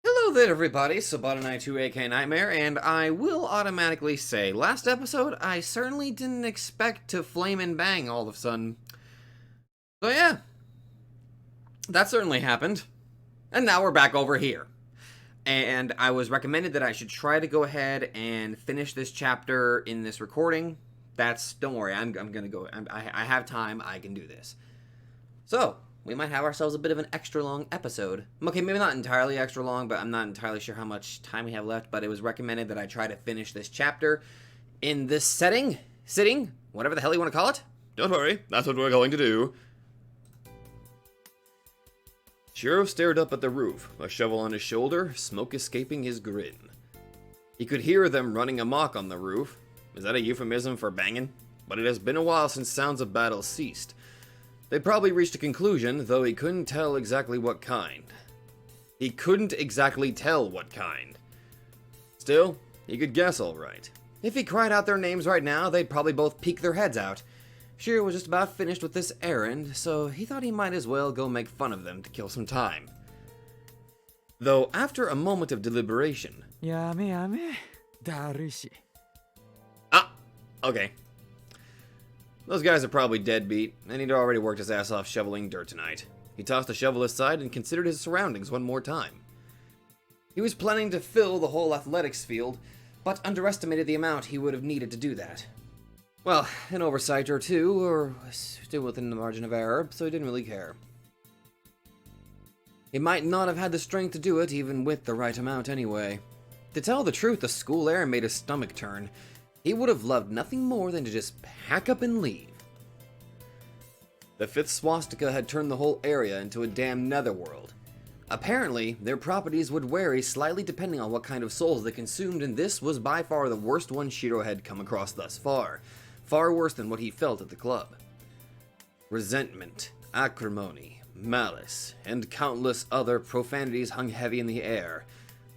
Hello there, everybody. Sabata92 AK Nightmare, and I will automatically say, last episode, I certainly didn't expect to flame and bang all of a sudden. So yeah, that certainly happened. And now we're back over here. And I was recommended that I should try to go ahead and finish this chapter in this recording. Don't worry, I'm gonna go, I have time, I can do this. So, we might have ourselves a bit of an extra long episode. Okay, maybe not entirely extra long, but I'm not entirely sure how much time we have left, but it was recommended that I try to finish this chapter in this sitting, whatever the hell you want to call it. Don't worry, that's what we're going to do. Shiro stared up at the roof, a shovel on his shoulder, smoke escaping his grin. He could hear them running amok on the roof. Is that a euphemism for banging? But it has been a while since sounds of battle ceased. They probably reached a conclusion, though he couldn't tell exactly what kind. Still, he could guess all right. If he cried out their names right now, they'd probably both peek their heads out. Shiro was just about finished with this errand, so he thought he might as well go make fun of them to kill some time. Though after a moment of deliberation... Okay. Those guys are probably deadbeat, and he'd already worked his ass off shoveling dirt tonight. He tossed the shovel aside and considered his surroundings one more time. He was planning to fill the whole athletics field, but underestimated the amount he would have needed to do that. Well, an oversight or two, or still within the margin of error, so he didn't really care. He might not have had the strength to do it, even with the right amount anyway. To tell the truth, the school air made his stomach turn. He would have loved nothing more than to just pack up and leave. The fifth swastika had turned the whole area into a damn netherworld. Apparently, their properties would vary slightly depending on what kind of souls they consumed, and this was by far the worst one Shiro had come across thus far. Far worse than what he felt at the club. Resentment, acrimony, malice, and countless other profanities hung heavy in the air,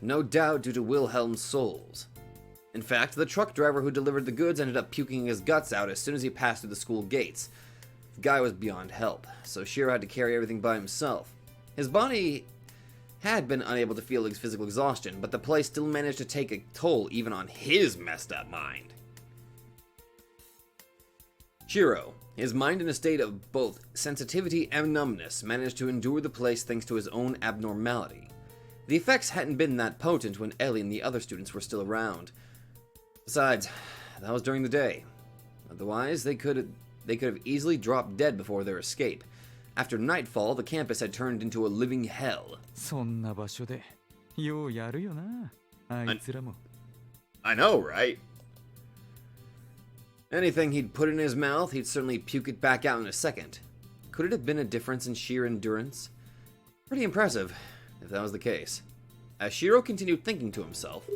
no doubt due to Wilhelm's souls. In fact, the truck driver who delivered the goods ended up puking his guts out as soon as he passed through the school gates. The guy was beyond help, so Shiro had to carry everything by himself. His body had been unable to feel his physical exhaustion, but the place still managed to take a toll even on his messed up mind. Shiro, his mind in a state of both sensitivity and numbness, managed to endure the place thanks to his own abnormality. The effects hadn't been that potent when Ellie and the other students were still around. Besides, that was during the day. Otherwise, they could have easily dropped dead before their escape. After nightfall, the campus had turned into a living hell. I know, right? Anything he'd put in his mouth, he'd certainly puke it back out in a second. Could it have been a difference in sheer endurance? Pretty impressive, if that was the case. As Shiro continued thinking to himself,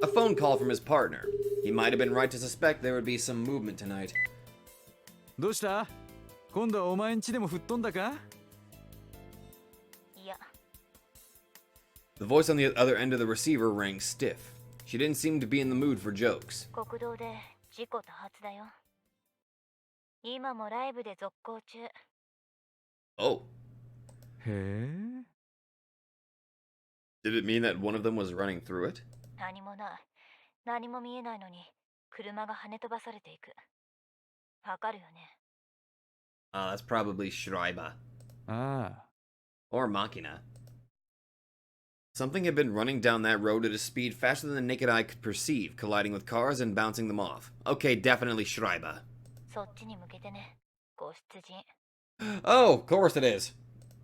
a phone call from his partner. He might have been right to suspect there would be some movement tonight. The voice on the other end of the receiver rang stiff. She didn't seem to be in the mood for jokes. Oh. Did it mean that one of them was running through it? That's probably Schreiber. Or Machina. Something had been running down that road at a speed faster than the naked eye could perceive, colliding with cars and bouncing them off. Okay, definitely Schreiber. Oh, of course it is.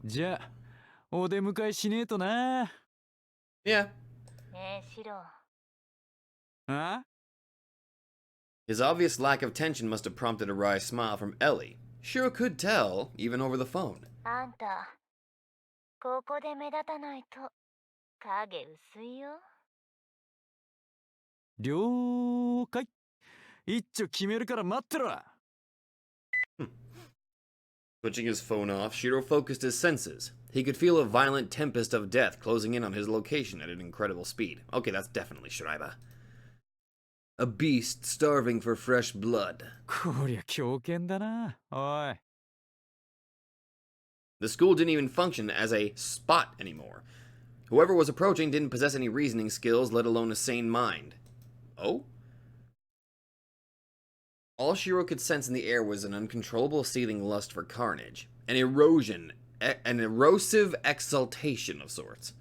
Yeah. Huh? His obvious lack of tension must have prompted a wry smile from Ellie. Shiro could tell, even over the phone. 一丁決めるから待ってろ。 Switching his phone off, Shiro focused his senses. He could feel a violent tempest of death closing in on his location at an incredible speed. Okay, that's definitely Schreiber. A beast starving for fresh blood. こりゃ強肩だな、おい。 The school didn't even function as a spot anymore. Whoever was approaching didn't possess any reasoning skills, let alone a sane mind. Oh? All Shiro could sense in the air was an uncontrollable seething lust for carnage, an erosive exaltation of sorts.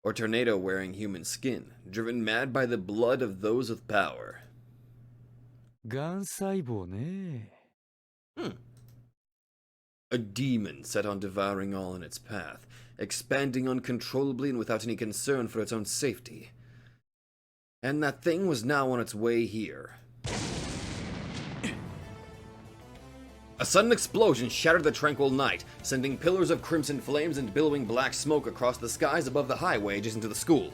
Or tornado wearing human skin, driven mad by the blood of those with power. がん細胞ね。 A demon set on devouring all in its path, expanding uncontrollably and without any concern for its own safety. And that thing was now on its way here. A sudden explosion shattered the tranquil night, sending pillars of crimson flames and billowing black smoke across the skies above the highway adjacent to the school.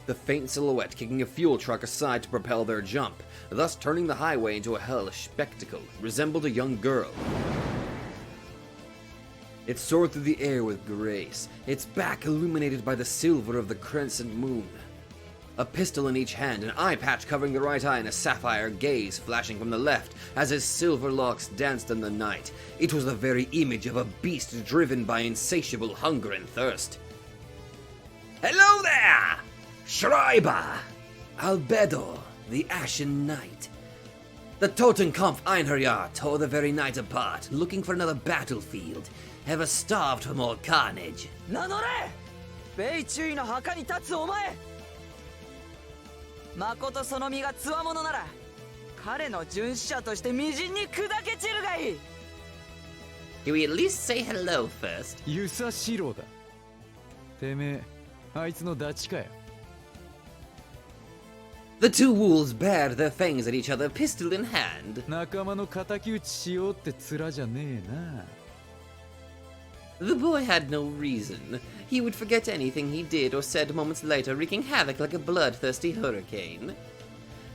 The faint silhouette kicking a fuel truck aside to propel their jump, thus turning the highway into a hellish spectacle, resembled a young girl. It soared through the air with grace, its back illuminated by the silver of the crescent moon. A pistol in each hand, an eye patch covering the right eye, and a sapphire gaze flashing from the left as his silver locks danced in the night. It was the very image of a beast driven by insatiable hunger and thirst. Hello there! Schreiber! Albedo, the Ashen Knight. The Totenkampf Einherjar tore the very night apart, looking for another battlefield, ever starved for more carnage. 名乗れ！米中尉の墓に立つお前！まことその身が強者なら、彼の殉死者として微塵に砕け散るがいい。Can we at least say hello first? ユサシロだ。てめえ、あいつのダチかよ。 The two wolves bared their fangs at each other, pistol in hand. 仲間の敵討ちしようって面じゃねえな。 The boy had no reason. He would forget anything he did or said moments later, wreaking havoc like a bloodthirsty hurricane.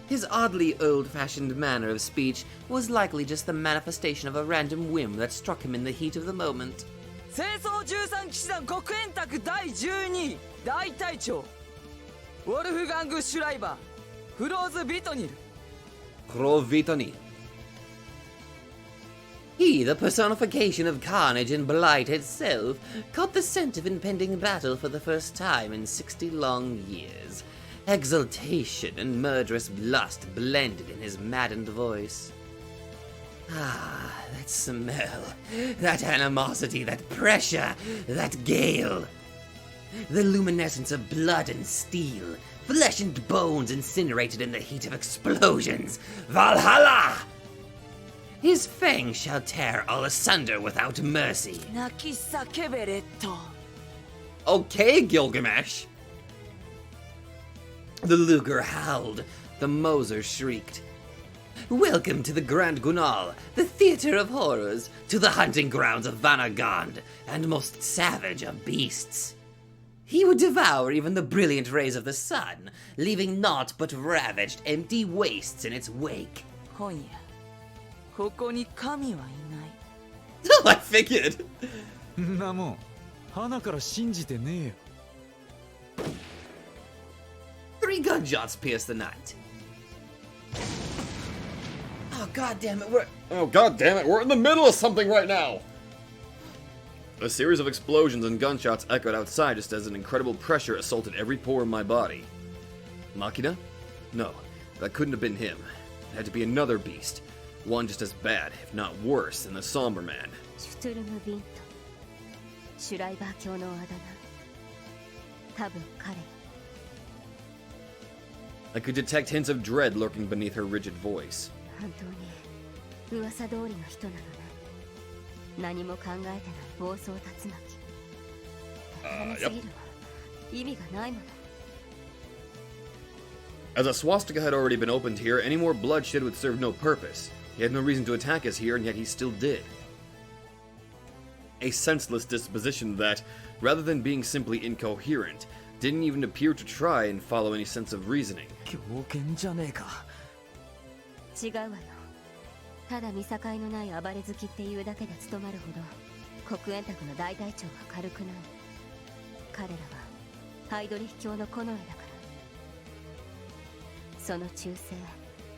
His oddly old-fashioned manner of speech was likely just the manifestation of a random whim that struck him in the heat of the moment. 清掃13騎士団国煙卓第12大隊長ウォルフガング・シュライバーフローズ・ビトニル Krovitoni. He, the personification of carnage and blight itself, caught the scent of impending battle for the first time in 60 long years. Exultation and murderous lust blended in his maddened voice. Ah, that smell, that animosity, that pressure, that gale. The luminescence of blood and steel, flesh and bones incinerated in the heat of explosions. Valhalla! His fangs shall tear all asunder without mercy. 泣き叫べレッド Okay, Gilgamesh. The Luger howled. The Moser shrieked. Welcome to the Grand Gunal, the theater of horrors, to the hunting grounds of VANARGANDR, and most savage of beasts. He would devour even the brilliant rays of the sun, leaving naught but ravaged, empty wastes in its wake. 今夜ここに神はいない Oh, I figured. んなもん、花から信じてねえよ。 3 gunshots pierced the night. Oh god damn it, we're in the middle of something right now. A series of explosions and gunshots echoed outside just as an incredible pressure assaulted every pore in my body. Machina? No, that couldn't have been him. It had to be another beast. One just as bad, if not worse, than the Somber Man. シュトゥルム・ビントシュライバー卿のあだ名多分彼 I could detect hints of dread lurking beneath her rigid voice. 本当に噂通りの人なのね何も考えてない暴走竜巻大変すぎるわ意味がないもの As a swastika had already been opened here, any more bloodshed would serve no purpose. He had no reason to attack us here, and yet he still did. A senseless disposition that, rather than being simply incoherent, didn't even appear to try and follow any sense of reasoning. 狂犬じゃねえか違うわよ。ただ見境のない暴れ好きっていうだけで務まるほど黒煙卓の大隊長は軽くない。彼らはハイドリヒ教の近衛だから。その忠誠、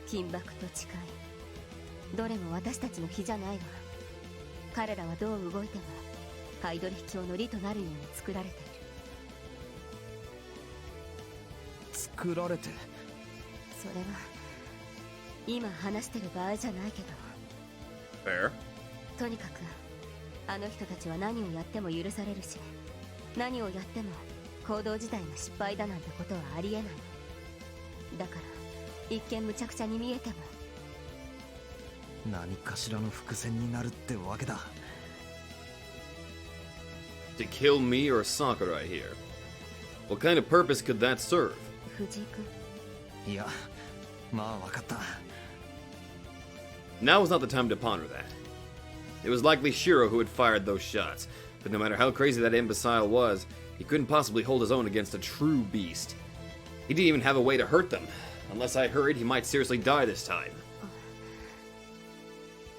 緊縛と誓い、どれも私たちの比じゃないわ。彼らはどう動いてもハイドリヒ教の利となるように作られている。作られて。それは今話してる場合じゃないけど。Fair. とにかくあの人たちは何をやっても許されるし、何をやっても行動自体が失敗だなんてことはありえないの。だから一見無茶苦茶に見えても何かしらの伏線になるってわけだ。To kill me or Sakurai here? What kind of purpose could that serve? 藤井君。いや、まあわかった。Now was not the time to ponder that. It was likely Shiro who had fired those shots, but no matter how crazy that imbecile was, he couldn't possibly hold his own against a true beast. He didn't even have a way to hurt them. Unless I hurried, he might seriously die this time.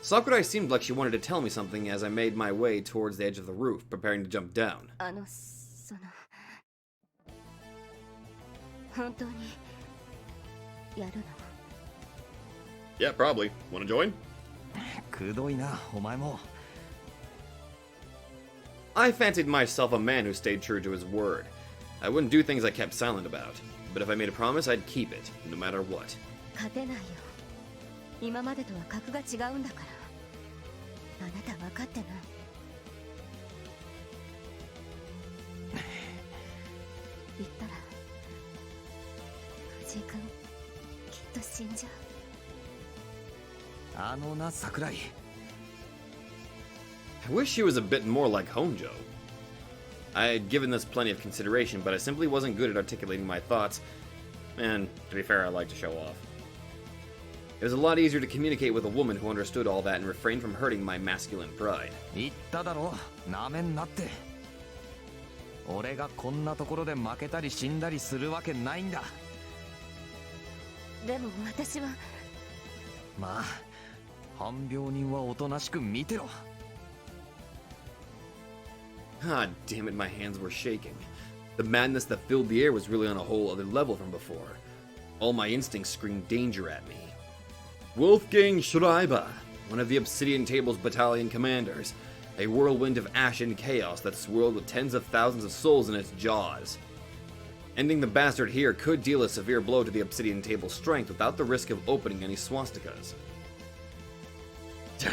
Sakurai seemed like she wanted to tell me something as I made my way towards the edge of the roof, preparing to jump down. 本当にやるの？ Yeah, probably. Wanna join? くどいな、お前も。I fancied myself a man who stayed true to his word. I wouldn't do things I kept silent about, but if I made a promise, I'd keep it, no matter what. 勝てないよ。今までとは格が違うんだから。あなた分かってない。言ったら藤井君きっと死んじゃう。あのな、桜井。I wish she was a bit more like Honjo. I had given this plenty of consideration, but I simply wasn't good at articulating my thoughts, and to be fair, I like to show off. It was a lot easier to communicate with a woman who understood all that and refrained from hurting my masculine pride. 言っただろ、なめんなって。俺がこんなところで負けたり死んだりするわけないんだ。でも私は。まあ、半病人はおとなしく見てろ。Ah, damn it, my hands were shaking. The madness that filled the air was really on a whole other level from before. All my instincts screamed danger at me. Wolfgang Schreiber, one of the Obsidian Table's battalion commanders, a whirlwind of ash and chaos that swirled with tens of thousands of souls in its jaws. Ending the bastard here could deal a severe blow to the Obsidian Table's strength without the risk of opening any swastikas. I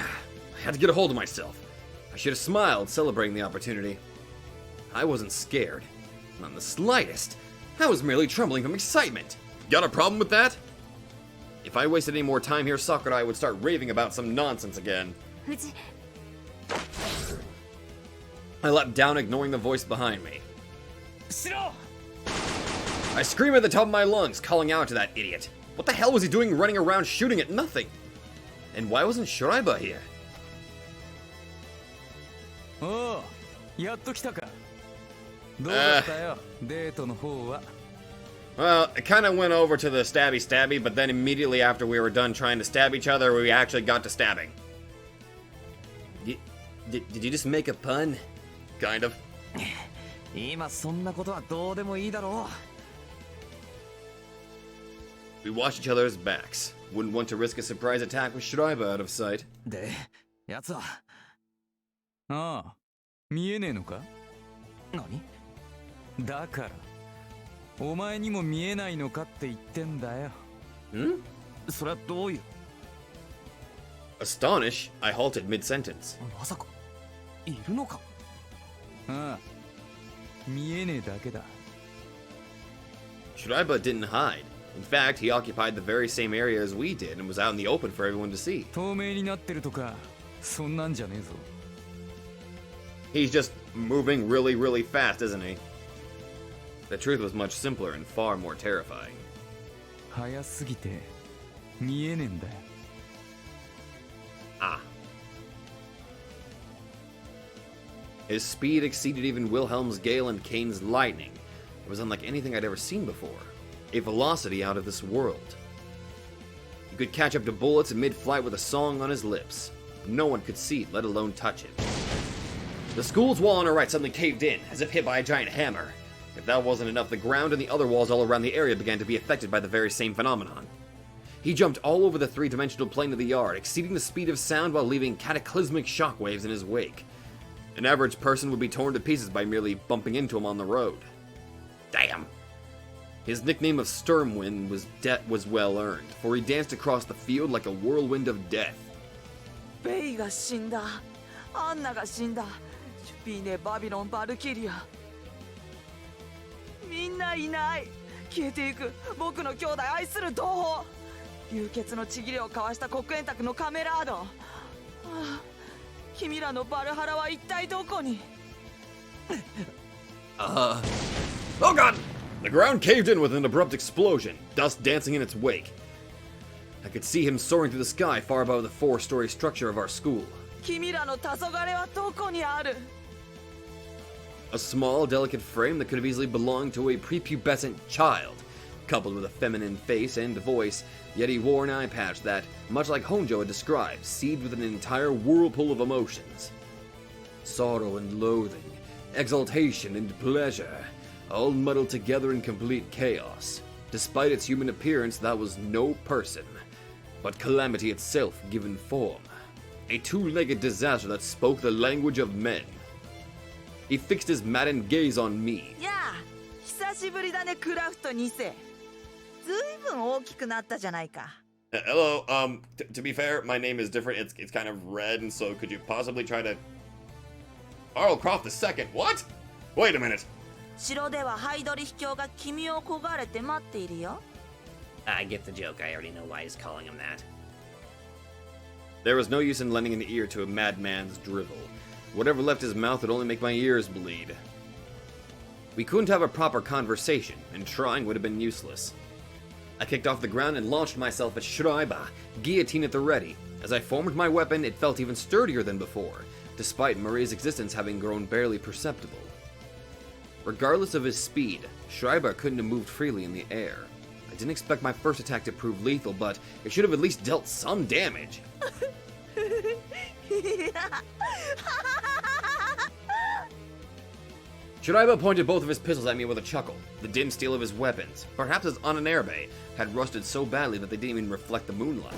had to get a hold of myself. I should have smiled, celebrating the opportunity. I wasn't scared. Not in the slightest. I was merely trembling from excitement. Got a problem with that? If I wasted any more time here, Sakurai would start raving about some nonsense again. I leapt down, ignoring the voice behind me. Shiro! I screamed at the top of my lungs, calling out to that idiot. What the hell was he doing running around shooting at nothing? And why wasn't Schreiber here? おう、やっと来たか。どうだったよ、デートの方は。Well, it kind of went over to the stabby, but then immediately after we were done trying to stab each other, we actually got to stabbing. Did you just make a pun? Kind of. 今そんなことはどうでもいいだろう。We watched each other's backs. Wouldn't want to risk a surprise attack with Schreiber out of sight. で、やつは。ああ、見えねえのか？何？だから、お前にも見えないのかって言ってんだよ。Hmm? それはどういう？ Astonished, I halted mid-sentence. まさか、いるのか？ああ、見えねえだけだ。Schreiber didn't hide. In fact, he occupied the very same area as we did and was out in the open for everyone to see. 透明になってるとか、そんなんじゃねえぞ。He's just moving really, really fast, isn't he? The truth was much simpler and far more terrifying. 早すぎて見えねえんだよ。Ah. His speed exceeded even Wilhelm's gale and Kane's lightning. It was unlike anything I'd ever seen before. A velocity out of this world. He could catch up to bullets in mid-flight with a song on his lips. No one could see it, let alone touch it. The school's wall on our right suddenly caved in, as if hit by a giant hammer. If that wasn't enough, the ground and the other walls all around the area began to be affected by the very same phenomenon. He jumped all over the three-dimensional plane of the yard, exceeding the speed of sound while leaving cataclysmic shockwaves in his wake. An average person would be torn to pieces by merely bumping into him on the road. Damn! His nickname of Sturmwind was well earned, for he danced across the field like a whirlwind of death. ベイが死んだ、アンナが死んだ、シュピーネ、バビロン、バルキリア。みんないない。消えていく僕の兄弟愛する同胞。流血のちぎれを交わした黒煙卓のカメラード。ああ、君らのバルハラは一体どこに？ Oh god! The ground caved in with an abrupt explosion, dust dancing in its wake. I could see him soaring through the sky far above the 4-story structure of our school. 君らの黄昏はどこにある？ A small, delicate frame that could have easily belonged to a prepubescent child, coupled with a feminine face and voice, yet he wore an eye patch that, much like Honjo had described, seethed with an entire whirlpool of emotions. Sorrow and loathing, exultation and pleasure, all muddled together in complete chaos. Despite its human appearance, that was no person, but calamity itself given form. A two-legged disaster that spoke the language of men. He fixed his maddened gaze on me. やあ、久しぶりだね、クラフト2世。ずいぶん大きくなったじゃないか。Hello, to be fair, my name is different. It's kind of red, and so could you possibly try to... Arl Croft II? What? Wait a minute. 城ではハイドリ秘境が君を焦がれて待っているよ。I get the joke. I already know why he's calling him that. There was no use in lending an ear to a madman's drivel. Whatever left his mouth would only make my ears bleed. We couldn't have a proper conversation, and trying would have been useless. I kicked off the ground and launched myself at Schreiber, guillotine at the ready. As I formed my weapon, it felt even sturdier than before, despite Marie's existence having grown barely perceptible. Regardless of his speed, Schreiber couldn't have moved freely in the air. I didn't expect my first attack to prove lethal, but it should have at least dealt some damage. Schreiber pointed both of his pistols at me with a chuckle. The dim steel of his weapons, perhaps his Irae, had rusted so badly that they didn't even reflect the moonlight.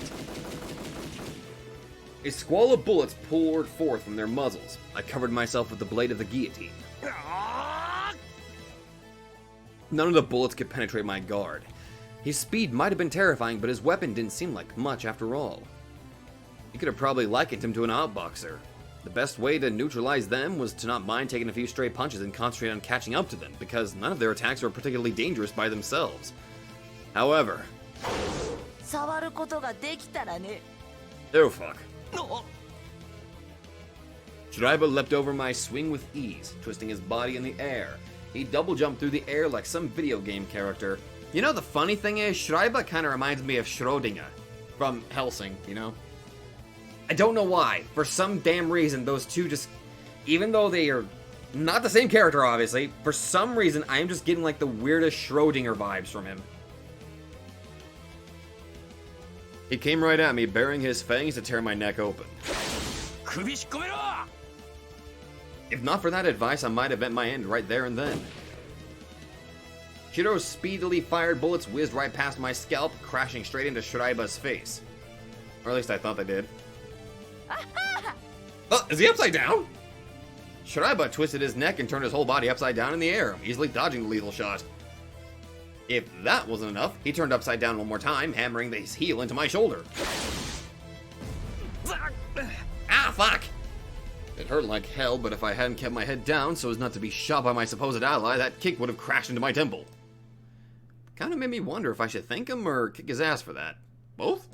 A squall of bullets poured forth from their muzzles. I covered myself with the blade of the guillotine. None of the bullets could penetrate my guard. His speed might have been terrifying, but his weapon didn't seem like much after all. You could have probably likened him to an outboxer. The best way to neutralize them was to not mind taking a few stray punches and concentrate on catching up to them, because none of their attacks were particularly dangerous by themselves. However... 触ることができたらね。 Oh fuck. Schreiber leapt over my swing with ease, twisting his body in the air. He double jumped through the air like some video game character. You know, the funny thing is, Schreiber kind of reminds me of Schrödinger from Helsing, you know? I don't know why. For some damn reason, those two just... Even though they are not the same character, obviously, for some reason, I am just getting like the weirdest Schrödinger vibes from him. He came right at me, baring his fangs to tear my neck open. If not for that advice, I might have met my end right there and then. Shiro's speedily fired bullets whizzed right past my scalp, crashing straight into Schreiber's face. Or at least I thought they did. Oh, is he upside down? Schreiber twisted his neck and turned his whole body upside down in the air, easily dodging the lethal shot. If that wasn't enough, he turned upside down one more time, hammering his heel into my shoulder. Ah, fuck! It hurt like hell, but if I hadn't kept my head down so as not to be shot by my supposed ally, that kick would have crashed into my temple. Kinda made me wonder if I should thank him or kick his ass for that. Both?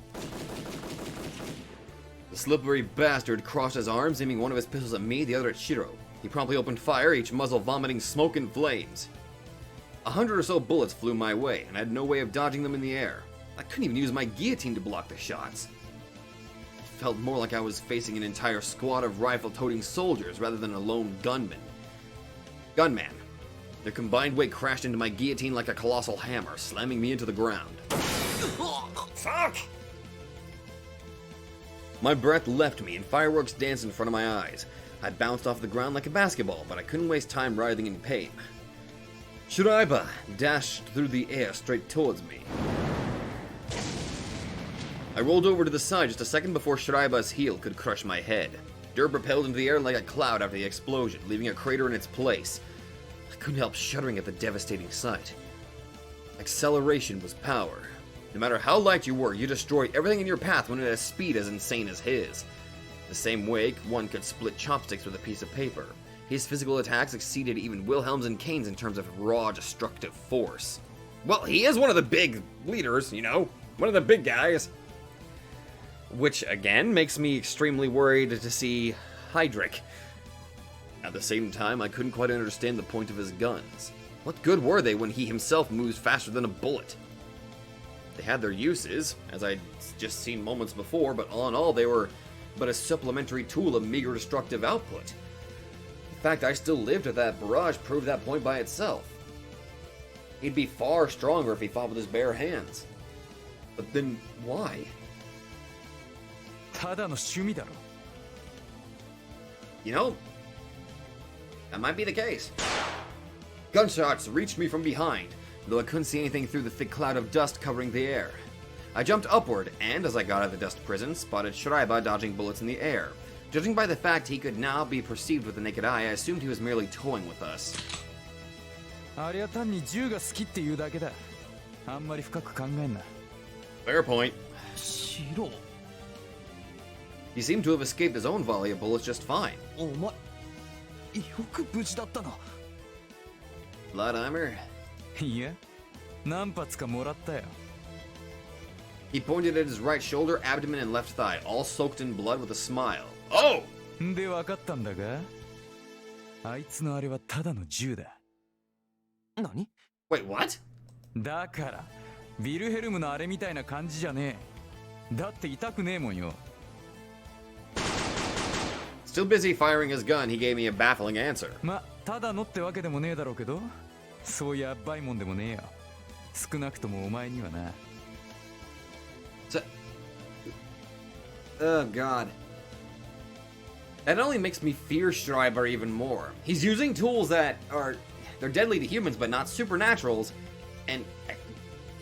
The slippery bastard crossed his arms, aiming one of his pistols at me, the other at Shiro. He promptly opened fire, each muzzle vomiting smoke and flames. 100 or so bullets flew my way, and I had no way of dodging them in the air. I couldn't even use my guillotine to block the shots. It felt more like I was facing an entire squad of rifle-toting soldiers rather than a lone gunman. Their combined weight crashed into my guillotine like a colossal hammer, slamming me into the ground. Fuck! My breath left me and fireworks danced in front of my eyes. I bounced off the ground like a basketball, but I couldn't waste time writhing in pain. Schreiber dashed through the air straight towards me. I rolled over to the side just a second before Schreiber's heel could crush my head. Dirt propelled into the air like a cloud after the explosion, leaving a crater in its place. I couldn't help shuddering at the devastating sight. Acceleration was power. No matter how light you were, you destroyed everything in your path when at a speed as insane as his. The same way one could split chopsticks with a piece of paper. His physical attacks exceeded even Wilhelm's and Kane's in terms of raw, destructive force. Well, he is one of the big leaders, you know? One of the big guys. Which, again, makes me extremely worried to see Heydrich. At the same time, I couldn't quite understand the point of his guns. What good were they when he himself moves faster than a bullet? They had their uses, as I'd just seen moments before, but all in all, they were but a supplementary tool of meager destructive output. The fact I still lived at that barrage proved that point by itself. He'd be far stronger if he fought with his bare hands. But then, why? ただの趣味だろ。 You know, that might be the case. Gunshots reached me from behind, though I couldn't see anything through the thick cloud of dust covering the air. I jumped upward, and as I got out of the dust prison, spotted Schreiber dodging bullets in the air. Judging by the fact he could now be perceived with the naked eye, I assumed he was merely toying with us. あれは単に銃が好きっていうだけだ。あんまり深く考えんな。 Fair point. シロ He seemed to have escaped his own volley of bullets just fine. お前よく無事だったな。 Bloodheimer? いや、何発かもらったよ。 He pointed at his right shoulder, abdomen, and left thigh, all soaked in blood with a smile. Oh! で分かったんだが、あいつのあれはただの銃だ。何？ Wait, what? だから、ヴィルヘルムのあれみたいな感じじゃねえ。だって痛くねえもんよ。 Still busy firing his gun, he gave me a baffling answer. ま、ただのってわけでもねえだろうけど、そうやっばいもんでもねえよ。少なくともお前にはな。 Oh god. That only makes me fear Schreiber even more. He's using tools that are... they're deadly to humans, but not supernaturals. And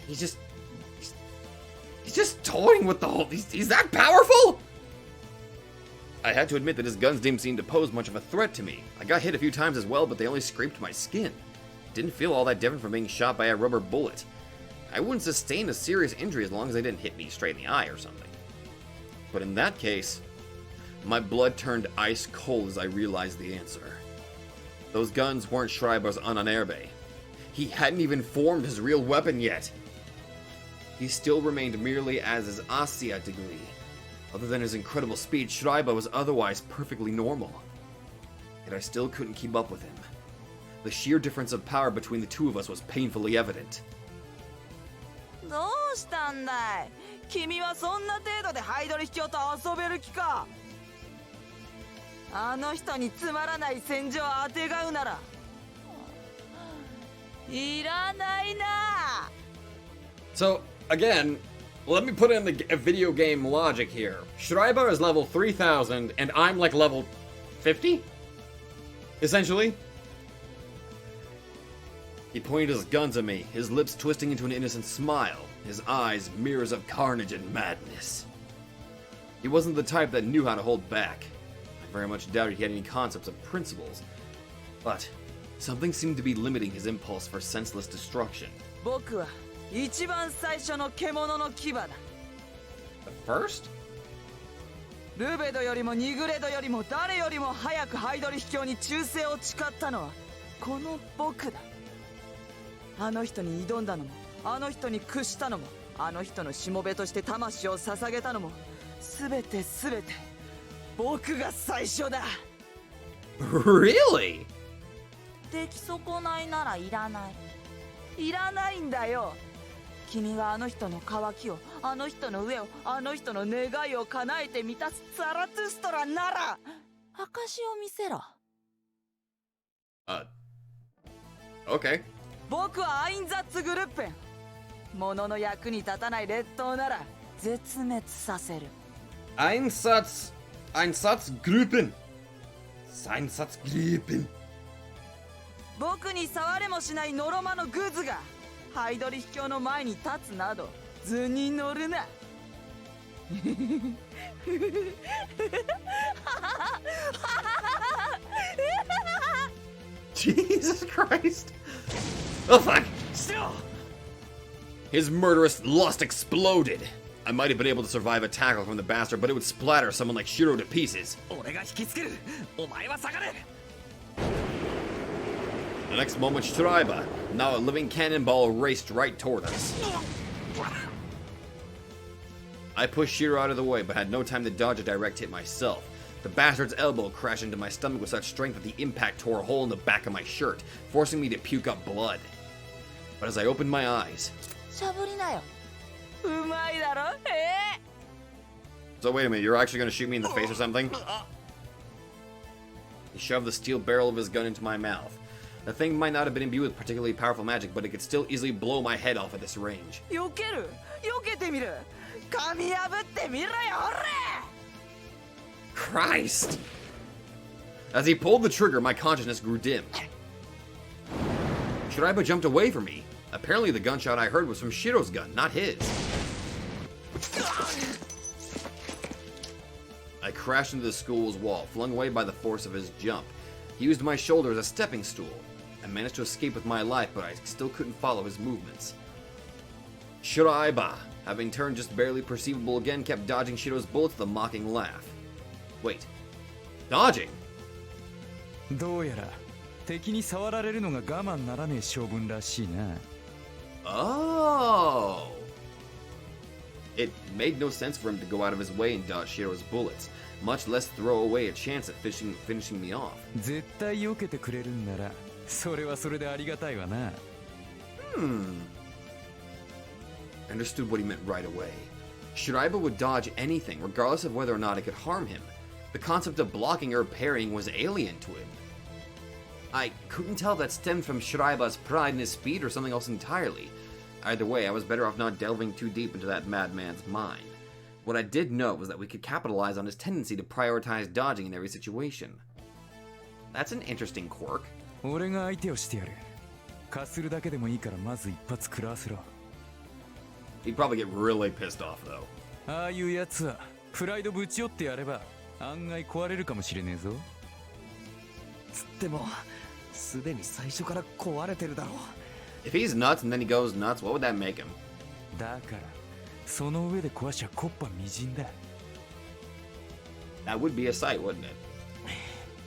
he's just toying with the whole... He's that powerful? I had to admit that his guns didn't seem to pose much of a threat to me. I got hit a few times as well, but they only scraped my skin. Didn't feel all that different from being shot by a rubber bullet. I wouldn't sustain a serious injury as long as they didn't hit me straight in the eye or something. But in that case, my blood turned ice cold as I realized the answer. Those guns weren't Schreiber's Ananerbe. He hadn't even formed his real weapon yet. He still remained merely as his Asia degree. Other than his incredible speed, Schreiber was otherwise perfectly normal. Yet I still couldn't keep up with him. The sheer difference of power between the two of us was painfully evident. どうしたんだい？君はそんな程度でハイドリヒョウと遊べる気か？あの人につまらない戦場をあてがうならいらないな。 So, again, let me put in the video game logic here. Schreiber is level 3000 and I'm like level 50? Essentially. He pointed his guns at me, his lips twisting into an innocent smile, his eyes mirrors of carnage and madness. He wasn't the type that knew how to hold back. I very much doubted he had any concepts of principles. But something seemed to be limiting his impulse for senseless destruction. 僕は一番最初の獣の牙だ。 The first? ルベドよりもニグレドよりも誰よりも早くハイドリヒョウに忠誠を誓ったのはこの僕だ。あの人に挑んだのも、あの人に屈したのも、あの人のしもべとして魂を捧げたのも、すべて僕が最初だ。 Really? 出来損ないならいらない。いらないんだよ。君があの人の渇きを、あの人の上を、あの人の願いを叶えて満たすザラトゥストラなら、証を見せろ。Okay. 僕はアインザッツグルッペン。物の役に立たない劣等なら絶滅させる。Einsatzgruppen. Einsatzgruppen. 僕に触れもしないノロマのグズがハイドリ秘境の前に立つなど図に乗るな。Jesus Christ. Oh fuck. His murderous lust exploded. I might have been able to survive a tackle from the bastard, but it would splatter someone like Shiro to pieces. 俺が引きつける。お前は下がれ。 The next moment, Schreiber, now a living cannonball, raced right toward us. I pushed Shiro out of the way, but had no time to dodge a direct hit myself. The bastard's elbow crashed into my stomach with such strength that the impact tore a hole in the back of my shirt, forcing me to puke up blood. But as I opened my eyes... しゃぶりなよ。うまいだろ。So wait a minute, you're actually gonna shoot me in the face or something? He shoved the steel barrel of his gun into my mouth. The thing might not have been imbued with particularly powerful magic, but it could still easily blow my head off at this range. 避ける。避けてみる。噛み破ってみろよ、ほれ。 Christ! As he pulled the trigger, my consciousness grew dim. Schreiber jumped away from me. Apparently the gunshot I heard was from Shiro's gun, not his. I crashed into the school's wall, flung away by the force of his jump. He used my shoulder as a stepping stool. I managed to escape with my life, but I still couldn't follow his movements. Schreiber, having turned just barely perceivable again, kept dodging Shiro's bullets with a mocking laugh. Wait. Dodging? どうやら敵に触られるのが我慢ならねえ性分らしいな。Oh! It made no sense for him to go out of his way and dodge Shiro's bullets, much less throw away a chance at finishing me off. 絶対避けてくれるんならそれはそれでありがたいわな。I understood what he meant right away. Schreiber would dodge anything, regardless of whether or not it could harm him. The concept of blocking or parrying was alien to him. I couldn't tell if that stemmed from Schreiber's pride and his speed or something else entirely. Either way, I was better off not delving too deep into that madman's mind. What I did know was that we could capitalize on his tendency to prioritize dodging in every situation. That's an interesting quirk. 俺が相手をしてやる。かするだけでもいいからまず一発食らわせろ。 He'd probably get really pissed off, though. ああいうやつはプライドぶち寄ってやれば案外壊れるかもしれねえぞ。つってもすでに最初から壊れてるだろう。 If he's nuts and then he goes nuts, what would that make him? だからその上で壊しゃコッパみじんだ。 That would be a sight, wouldn't it?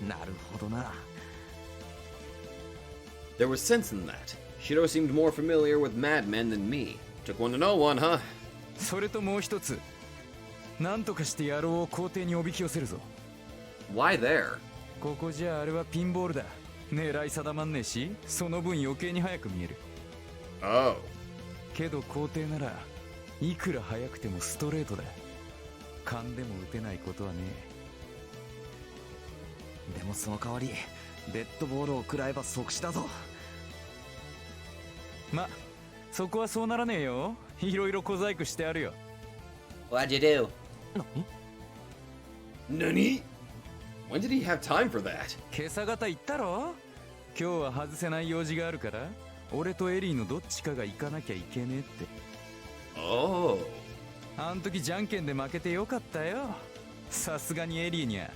なるほどな。 There was sense in that. Shiro seemed more familiar with madmen than me. Took one to know one, huh? それともう一つ。なんとかして野郎を校庭におびき寄せるぞ。 Why there? ここじゃあれはピンボールだ。狙い定まんねえし、その分余計に早く見える。Oh. けど校庭ならいくら速くてもストレートだ。勘でも打てないことはねでもその代わりデッドボールを食らえば即死だぞ。ま、そこはそうならねえよ。いろいろ小細工してあるよ。 What'd you do? Nani? When did he have time for that? 今朝方言ったろ。今日は外せない用事があるから、俺とエリーのどっちかが行かなきゃいけねえって。 Oh. あん時じゃんけんで負けてよかったよ。さすがにエリーには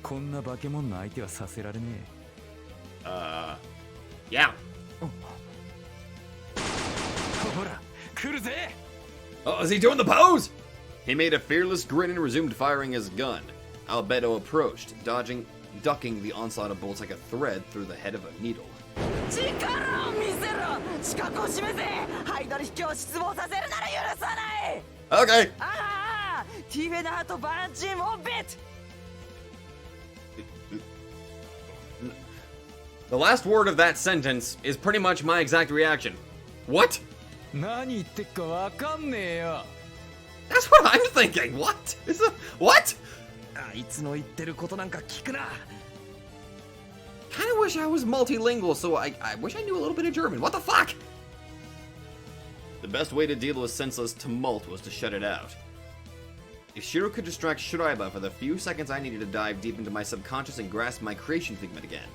こんな化け物の相手はさせられねえ。Yeah. ほら、来るぜ。 Oh, is he doing the pose? He made a fearless grin and resumed firing his gun. Albedo approached, ducking the onslaught of bullets like a thread through the head of a needle. 力を見せろ。資格を示せ。ハイドリ秘境を失望させるなら許さない。 Okay. ああ、ティフェナーとバランチームをベット。 The last word of that sentence is pretty much my exact reaction. What? 何言ってっかわかんねえよ。 That's what I'm thinking. What? What? あいつの言ってることなんか聞くな。 Kinda wish I was multilingual, so I wish I knew a little bit of German. What the fuck? The best way to deal with senseless tumult was to shut it out. If Shiro could distract Schreiber for the few seconds I needed to dive deep into my subconscious and grasp my creation figment again.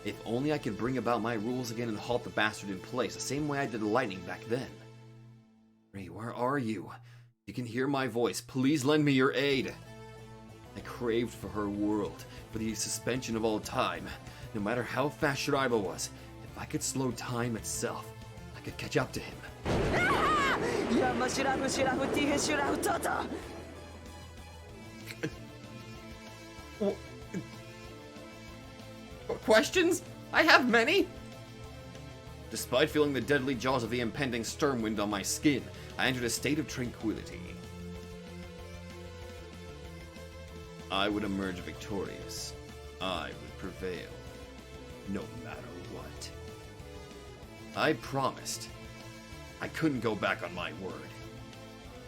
If only I could bring about my rules again and halt the bastard in place, the same way I did the lightning back then. Ray, where are you? You can hear my voice. Please lend me your aid. I craved for her world, for the suspension of all time. No matter how fast Schreiber was, if I could slow time itself, I could catch up to him. Yamma shirafu shirafu tihe shirafu tata. Questions? I have many! Despite feeling the deadly jaws of the impending storm wind on my skin, I entered a state of tranquility. I would emerge victorious. I would prevail. No matter what. I promised. I couldn't go back on my word.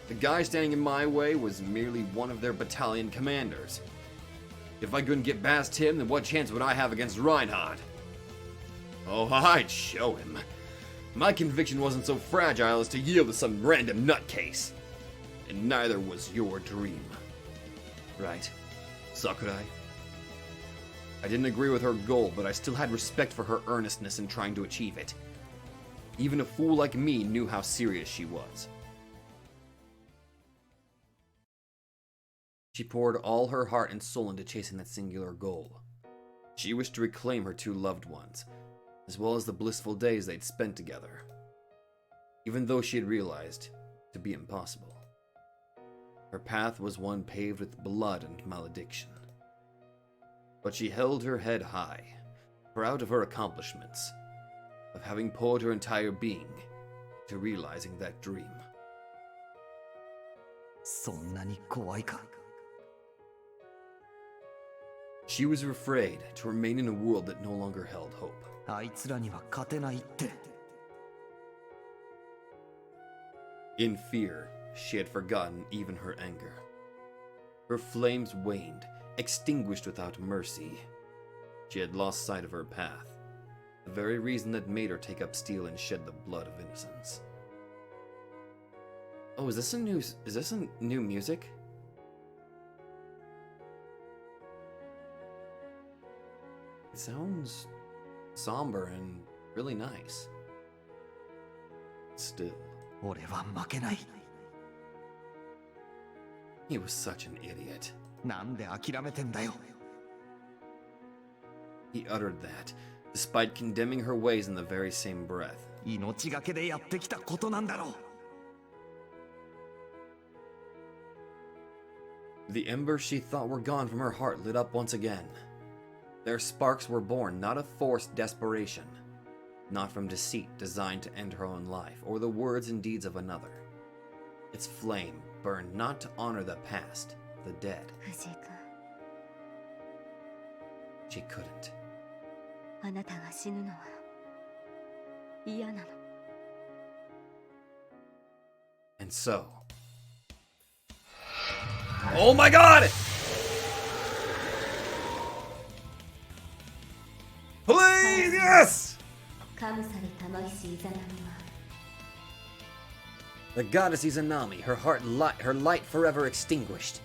The guy standing in my way was merely one of their battalion commanders. If I couldn't get past him, then what chance would I have against Reinhardt? Oh, I'd show him. My conviction wasn't so fragile as to yield to some random nutcase. And neither was your dream. Right, Sakurai? I didn't agree with her goal, but I still had respect for her earnestness in trying to achieve it. Even a fool like me knew how serious she was. She poured all her heart and soul into chasing that singular goal. She wished to reclaim her two loved ones, as well as the blissful days they'd spent together, even though she had realized to be impossible. Her path was one paved with blood and malediction. But she held her head high, proud of her accomplishments, of having poured her entire being to realizing that dream. そんなに怖いか She was afraid to remain in a world that no longer held hope. あいつらには勝てないって In fear, she had forgotten even her anger. Her flames waned, extinguished without mercy. She had lost sight of her path, the very reason that made her take up steel and shed the blood of innocence. Oh, is this a new music? It sounds somber and really nice. Still, 俺は負けない he was such an idiot. なんで諦めてんだよ He uttered that, despite condemning her ways in the very same breath. 命がけでやってきたことなんだろう The embers she thought were gone from her heart lit up once again. Their sparks were born not of forced desperation, not from deceit designed to end her own life, or the words and deeds of another. Its flame burned not to honor the past, the dead. 藤井君 She couldn't. あなたが死ぬのは嫌なの And so... Oh my god! Please, yes! カムサル玉石イザナミは The goddess Izanami, her light forever extinguished.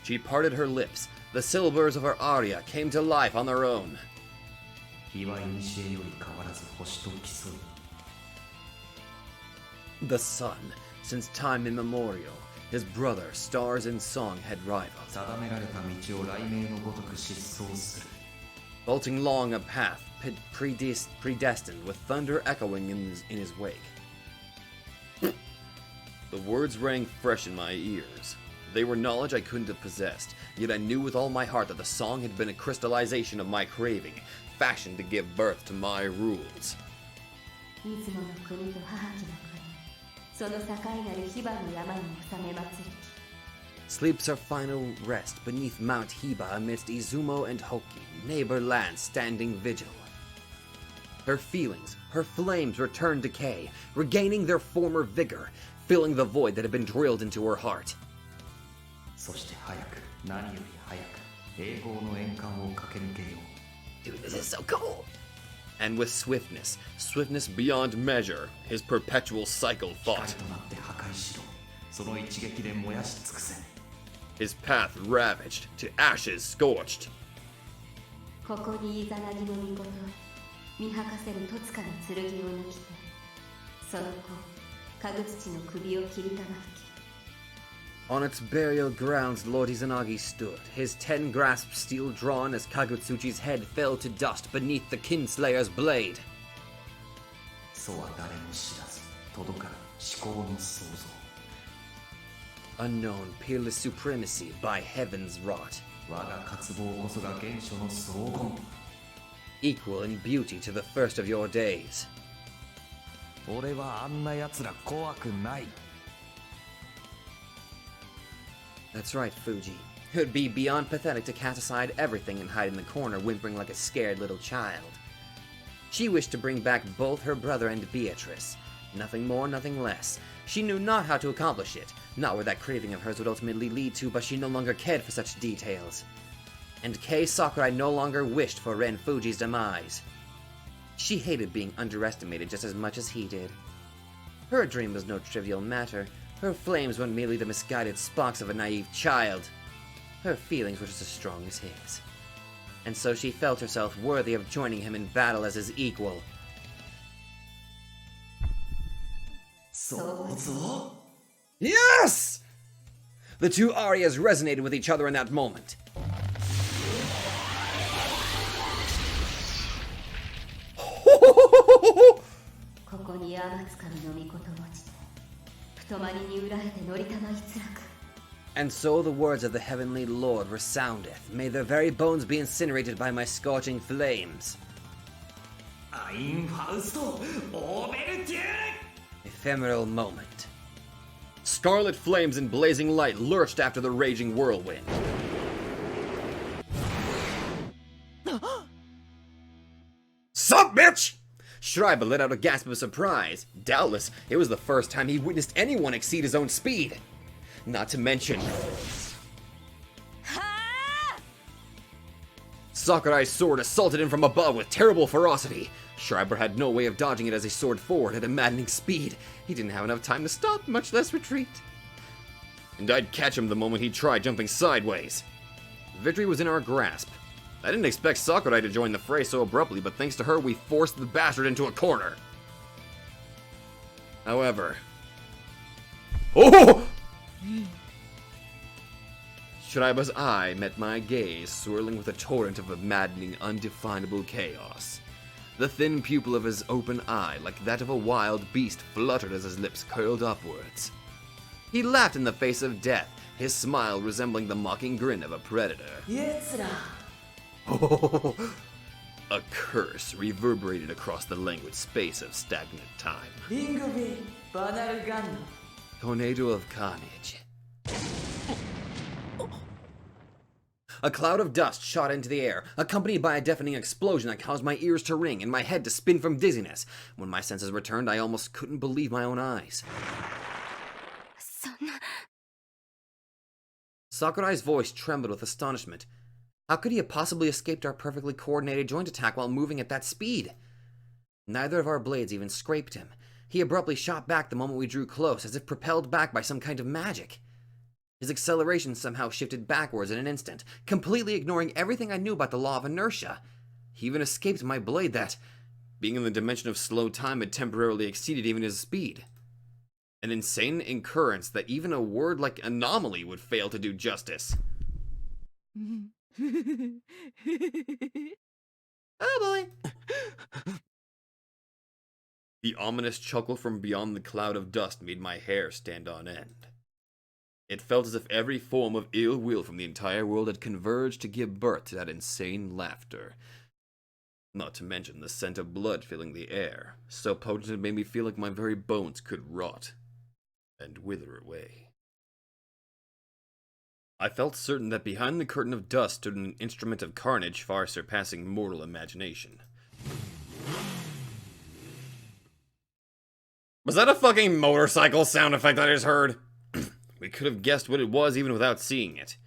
She parted her lips. The syllables of her aria came to life on their own. 日は古より変わらず星と競う The sun, since time immemorial, his brother, stars in song had rivaled, 定められた道を雷鳴のごとく疾走する vaulting along a path predestined with thunder echoing in his wake. The words rang fresh in my ears. They were knowledge I couldn't have possessed, yet I knew with all my heart that the song had been a crystallization of my craving, fashioned to give birth to my rules. 出雲の国と母木の国その境なるヒバの山に収め祭り Sleeps her final rest beneath Mount Hiba amidst Izumo and Hoki, neighbor lands standing vigil. Her feelings, her flames returned decay, regaining their former vigor, filling the void that had been drilled into her heart. そして早く何より早く栄光の円環を駆け抜けよう Dude, this is so cool! And with swiftness beyond measure, his perpetual cycle 光 fought. となって破壊しろその一撃で燃やし尽くせ。 His path ravaged, to ashes scorched. ここにイザナギの御事見吐かせる戸塚の剣を抜きて、その後かぐ土の首を切りたまふき。 On its burial grounds, Lord Izanagi stood, his 10-grasp steel drawn as Kagutsuchi's head fell to dust beneath the Kinslayer's blade. そうは誰も知らず届かぬ思考の創造。 Unknown, peerless supremacy by heaven's wrought. 我が渇望こそが原初の荘厳。 Equal in beauty to the first of your days. 俺はあんな奴ら怖くない。 That's right, Fuji. It would be beyond pathetic to cast aside everything and hide in the corner, whimpering like a scared little child. She wished to bring back both her brother and Beatrice. Nothing more, nothing less. She knew not how to accomplish it, not where that craving of hers would ultimately lead to, but she no longer cared for such details. And Kei Sakurai no longer wished for Ren Fuji's demise. She hated being underestimated just as much as he did. Her dream was no trivial matter. Her flames weren't merely the misguided sparks of a naive child. Her feelings were just as strong as his. And so she felt herself worthy of joining him in battle as his equal. 想像 Yes! The two arias resonated with each other in that moment. ここに天津神の御事持ちて、太まりに裏へて乗りたまいつらく。 And so the words of the heavenly Lord resoundeth. May their very bones be incinerated by my scorching flames. アインファウストオーベルテュール。 Ephemeral moment. Scarlet flames and blazing light lurched after the raging whirlwind. Sup, bitch? Schreiber let out a gasp of surprise. Doubtless, it was the first time he witnessed anyone exceed his own speed. Not to mention... Sakurai's sword assaulted him from above with terrible ferocity. Schreiber had no way of dodging it as he soared forward at a maddening speed. He didn't have enough time to stop, much less retreat. And I'd catch him the moment he tried jumping sideways. Victory was in our grasp. I didn't expect Sakurai to join the fray so abruptly, but thanks to her, we forced the bastard into a corner. However... Oh! Schreiber's eye met my gaze, swirling with a torrent of a maddening, undefinable chaos. The thin pupil of his open eye, like that of a wild beast, fluttered as his lips curled upwards. He laughed in the face of death, his smile resembling the mocking grin of a predator. Oh, a curse reverberated across the languid space of stagnant time. VANARGANDR. Tornado of carnage. A cloud of dust shot into the air, accompanied by a deafening explosion that caused my ears to ring and my head to spin from dizziness. When my senses returned, I almost couldn't believe my own eyes. Sakurai's voice trembled with astonishment. How could he have possibly escaped our perfectly coordinated joint attack while moving at that speed? Neither of our blades even scraped him. He abruptly shot back the moment we drew close, as if propelled back by some kind of magic. His acceleration somehow shifted backwards in an instant, completely ignoring everything I knew about the law of inertia. He even escaped my blade that, being in the dimension of slow time, had temporarily exceeded even his speed. An insane incurrence that even a word like anomaly would fail to do justice. Oh boy. The ominous chuckle from beyond the cloud of dust made my hair stand on end. It felt as if every form of ill will from the entire world had converged to give birth to that insane laughter. Not to mention the scent of blood filling the air, so potent it made me feel like my very bones could rot and wither away. I felt certain that behind the curtain of dust stood an instrument of carnage far surpassing mortal imagination. Was that a fucking motorcycle sound effect I just heard? We could have guessed what it was even without seeing it.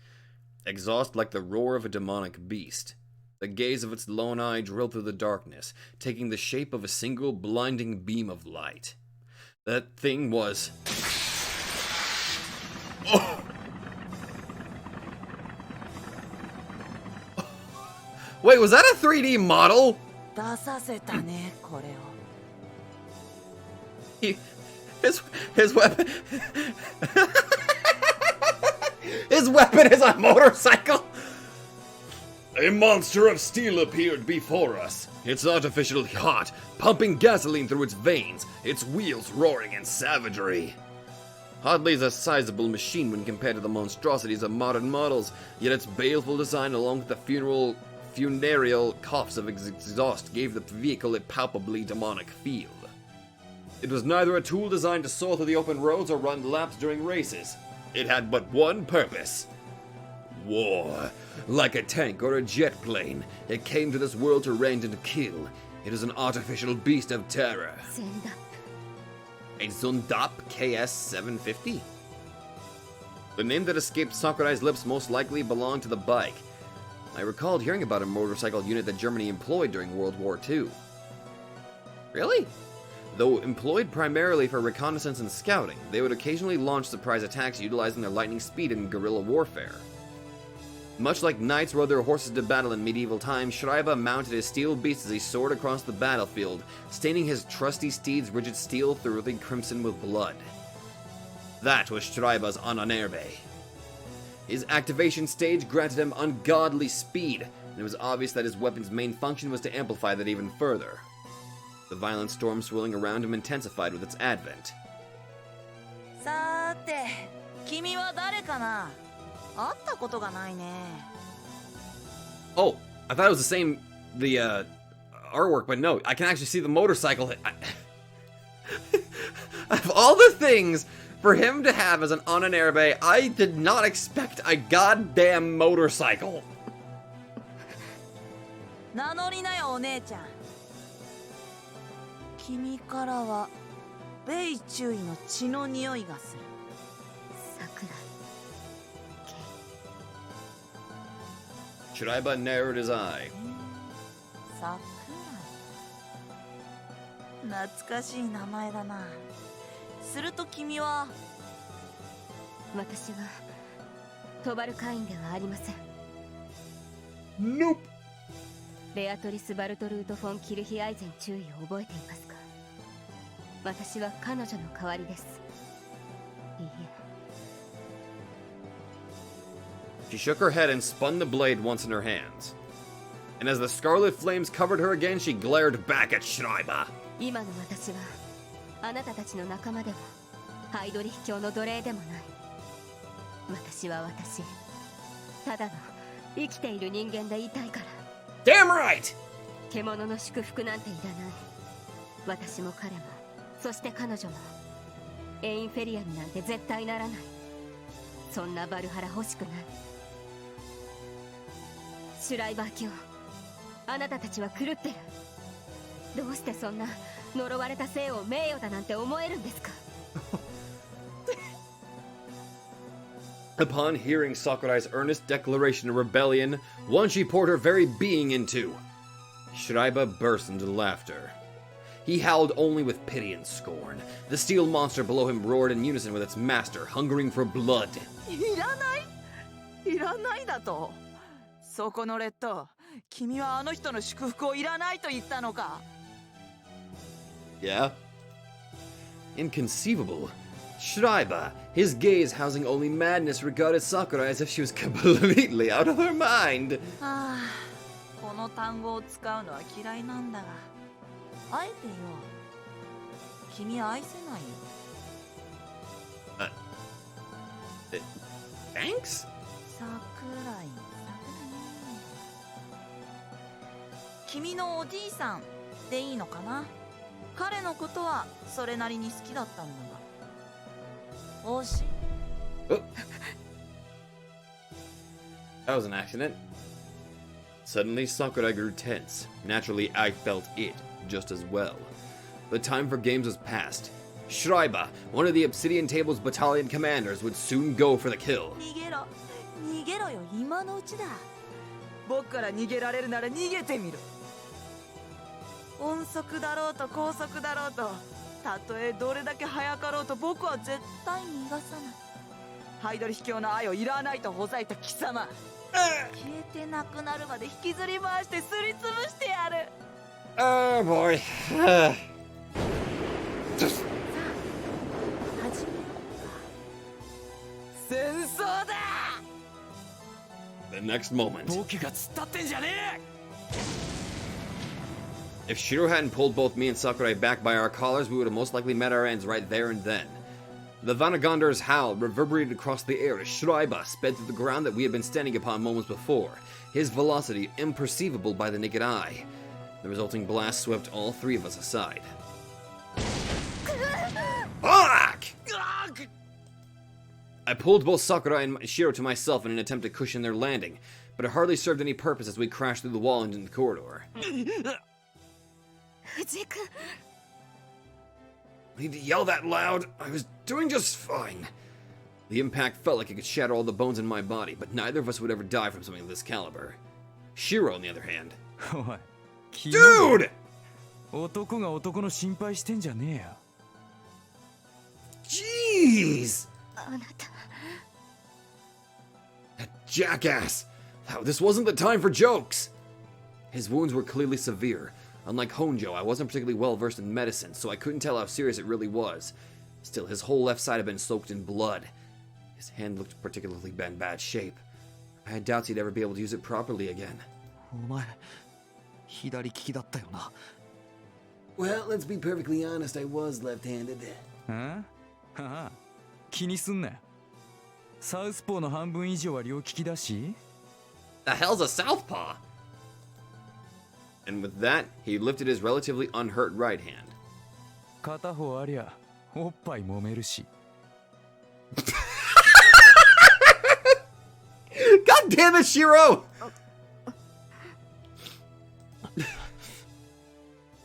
Exhaust like the roar of a demonic beast. The gaze of its lone eye drilled through the darkness, taking the shape of a single blinding beam of light. That thing was... Wait, was that a 3D model? 出させたねこれを。 His weapon. His weapon is a motorcycle. A monster of steel appeared before us. It's artificially hot, pumping gasoline through its veins, its wheels roaring in savagery. Hardly is a sizable machine when compared to the monstrosities of modern models, yet its baleful design along with the funereal coughs of exhaust gave the vehicle a palpably demonic feel. It was neither a tool designed to soar through the open roads or run laps during races. It had but one purpose. War. Like a tank or a jet plane, it came to this world to rend and kill. It is an artificial beast of terror. A Zundap KS-750? The name that escaped Sakurai's lips most likely belonged to the bike. I recalled hearing about a motorcycle unit that Germany employed during World War II. Really? Though employed primarily for reconnaissance and scouting, they would occasionally launch surprise attacks utilizing their lightning speed in guerrilla warfare. Much like knights rode their horses to battle in medieval times, Schreiber mounted his steel beast as he soared across the battlefield, staining his trusty steed's rigid steel thoroughly crimson with blood. That was Schreiber's Ananerbe. His activation stage granted him ungodly speed, and it was obvious that his weapon's main function was to amplify that even further. The violent storm swirling around him intensified with its advent. さーて、君は誰かな？会ったことがないね。 Oh, I thought it was the artwork, but no, I can actually see the motorcycle. Of all the things for him to have as an Ananerbe, I did not expect a goddamn motorcycle. 名乗りなよお姉ちゃん。君からは米中尉の血の匂いがする。Schreiber narrowed his eye. 桜井。懐かしい名前だな。すると君は。私はトバル会員ではありません。 Nope. ベアトリス・バルトルート・フォン・キルヒアイゼン中尉を覚えていますか？私は彼女の代わりです。いいえ。 She shook her head and spun the blade once in her hands. And as the scarlet flames covered her again, she glared back at Schreiber. 今の私はあなたたちの仲間でもハイドリヒ教の奴隷でもない。私は私。ただの生きている人間でいたいから。 Damn right! 獣の祝福なんていらない。私も彼も、そして彼女もエインフェリアになんて絶対ならない。そんなバルハラ欲しくない。シュライバー卿、あなたたちは狂ってる。どうしてそんな呪われた生を名誉だなんて思えるんですか？ Upon hearing Sakurai's earnest declaration of rebellion, one she poured her very being into, Schreiber burst into laughter. He howled only with pity and scorn. The steel monster below him roared in unison with its master, hungering for blood. いらない？いらないだと？そこのレッド、君はあの人の祝福をいらないと言ったのか？ Yeah? Inconceivable. Schreiber, his gaze housing only madness, regarded Sakurai as if she was completely out of her mind. ああ、この単語を使うのは嫌いなんだが、あえてよ。君愛せないよ。Thanks? 桜井。君のおじいさんでいいのかな？彼のことはそれなりに好きだったんだが。惜しい。Oh. That was an accident. Suddenly, Sakurai grew tense. Naturally, I felt it just as well. The time for games was past. Schreiber, one of the Obsidian Table's battalion commanders, would soon go for the kill. 逃げろ。逃げろよ、今のうちだ。僕から逃げられるなら逃げてみる。音速だろうと高速だろうと、たとえどれだけ速かろうと僕は絶対逃がさない。ハイドリ秘境の愛をいらないとほざいた貴様、消えてなくなるまで引きずり回してすりつぶしてやる。 Oh boy. 始めようか。戦争だ。 The next moment. 僕が突っ立ってんじゃねえ。 If Shiro hadn't pulled both me and Sakurai back by our collars, we would have most likely met our ends right there and then. The VANARGANDR's howl reverberated across the air as Schreiber sped through the ground that we had been standing upon moments before, his velocity imperceivable by the naked eye. The resulting blast swept all three of us aside. Fuck! I pulled both Sakurai and Shiro to myself in an attempt to cushion their landing, but it hardly served any purpose as we crashed through the wall into the corridor. 藤井君 I need to yell that loud. I was doing just fine. The impact felt like it could shatter all the bones in my body, but neither of us would ever die from something of this caliber. Shiro, on the other hand. おい、キモい Dude! 男が男の心配してんじゃねえよ。 Jeez! あなた That jackass! This wasn't the time for jokes! His wounds were clearly severe. Unlike Honjo, I wasn't particularly well versed in medicine, so I couldn't tell how serious it really was. Still, his whole left side had been soaked in blood. His hand looked particularly in bad shape. I had doubts he'd ever be able to use it properly again. お前左利きだったよな。 Well, let's be perfectly honest, I was left-handed. はあ、気にすんな。サウスポーの半分以上は両利きだし。 The hell's a southpaw? And with that, he lifted his relatively unhurt right hand. 片方ありゃおっぱい揉めるし。 God damn it, Shiro!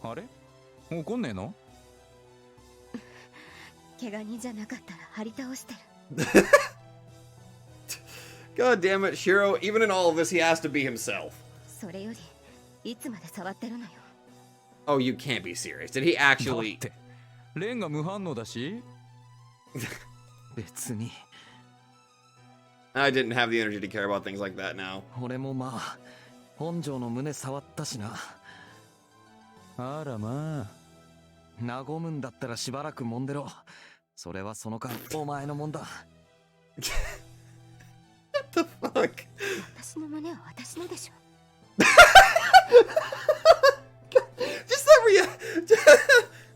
あれ怒んねえの？怪我人じゃなかったら張り倒してる。 God damn it, Shiro. Even in all of this, he has to be himself. それよりいつまで触ってるのよ。 Oh, you can't be serious. Did he だっ actually... てレンが無反応だし。別に I didn't have the energy to care about things like that now. 俺もまあ本庄の胸触ったしな。あらまあ。和むんだったらしばらく揉んでろ。それはその間お前のもんだ。 What the fuck? 私の胸は私のでしょ。 Just that we...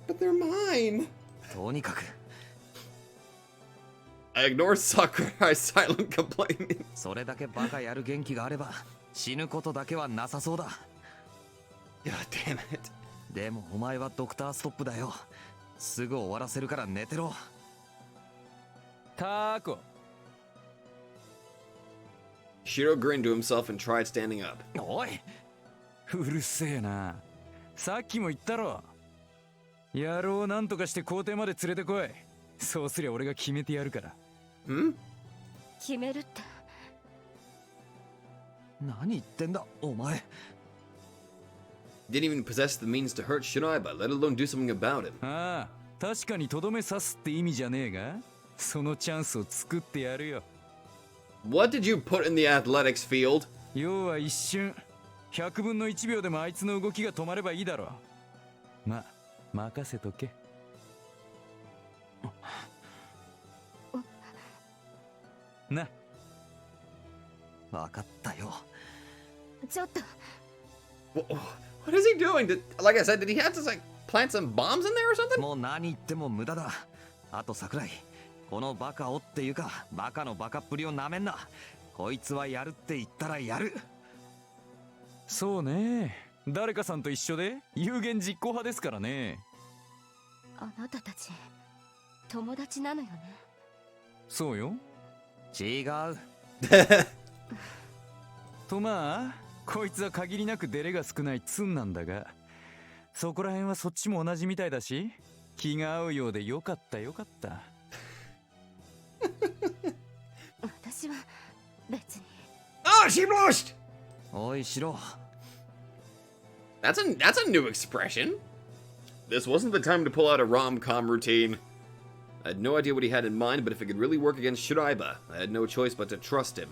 But they're mine. とにかく I ignored Sakurai's silent complaining. それだけバカやる元気があれば死ぬことだけはなさそうだ。 God damn it. でもお前はドクターストップだよ。すぐ終わらせるから寝てろ。タコ。 Shiro grinned to himself and tried standing up. おい、うるせえな。さっきも言ったろ。野郎をなんとかして校庭まで連れてこい。そうすりゃ俺が決めてやるから。Hmm? 決めるって。何言ってんだお前。 Didn't even possess the means to hurt Shiraiba, let alone do something about him. ああ、確かにとどめ刺すって意味じゃねえが、そのチャンスを作ってやるよ。 What did you put in the athletics field? 要は一瞬、100分の1秒でもあいつの動きが止まればいいだろう。まあ、任せとけ。な。分かったよ。ちょっと。 What is he doing? Like I said, did he have to like plant some bombs in there or something? もう何言っても無駄だ。あと桜井、このバカをっていうかバカのバカっぷりをなめんな。こいつはやるって言ったらやる。そうね。誰かさんと一緒で有言実行派ですからね。あなたたち友達なのよね。そうよ。違う。とまあ、こいつは限りなくデレが少ないツンなんだが、そこら辺はそっちも同じみたいだし、気が合うようでよかったよかった。私は別に。Oh, she blushed! おいシロ。 That's a new expression. This wasn't the time to pull out a rom-com routine. I had no idea what he had in mind, but if it could really work against Schreiber, I had no choice but to trust him.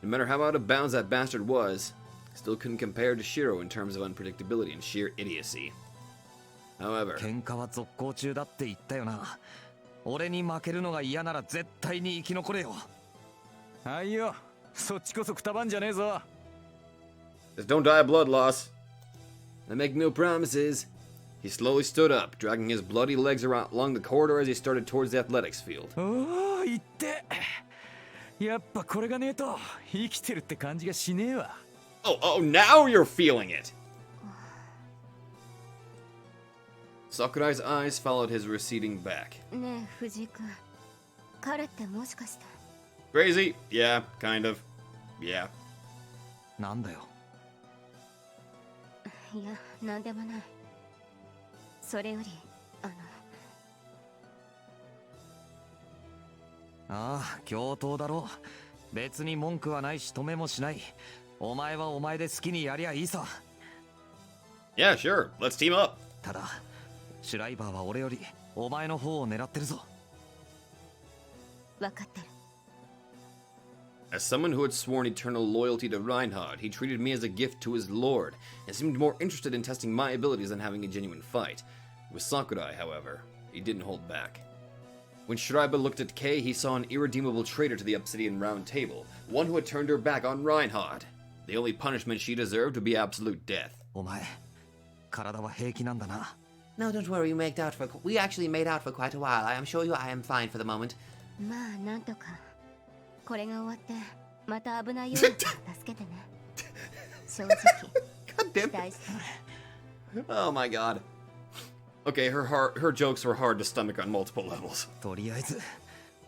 No matter how out of bounds that bastard was, still couldn't compare to Shiro in terms of unpredictability and sheer idiocy. However, 喧嘩は続行中だって言ったよな。俺に負けるのが嫌なら絶対に生き残れよ。はいよ、そっちこそくたばんじゃねえぞ。 just don't die of blood loss. I make no promises. He slowly stood up, dragging his bloody legs along the corridor as he started towards the athletics field. おお、いって。やっぱこれがねえと生きてるって感じがしねえわ。Oh, now you're feeling it! Sakurai's eyes followed his receding back. ねえ藤井君、彼ってもしかして。 Crazy? Yeah, kind of. Yeah. なんだよ。いや、なんでもない。それより、ああ、共闘だろう。別に文句はないし止めもしない。お前はお前で好きにやりゃいいさ。Yeah, sure. Let's team up. ただ、シュライバーは俺よりお前の方を狙ってるぞ。分かってる。As someone who had sworn eternal loyalty to Reinhard, he treated me as a gift to his lord, and seemed more interested in testing my abilities than having a genuine fight. With Sakurai, however, he didn't hold back. When Schreiber looked at Kei, he saw an irredeemable traitor to the Obsidian Round Table, one who had turned her back on Reinhard. The only punishment she deserved would be absolute death. お前、体は平気なんだな。 No, don't worry, we actually made out for quite a while. I assure you I am fine for the moment. まあ、なんとか。これが終わって、また危ないようだったら助けてね。正直。 God damn 期待 it. してる。 Oh my god. Okay, her jokes were hard to stomach on multiple levels. とりあえず、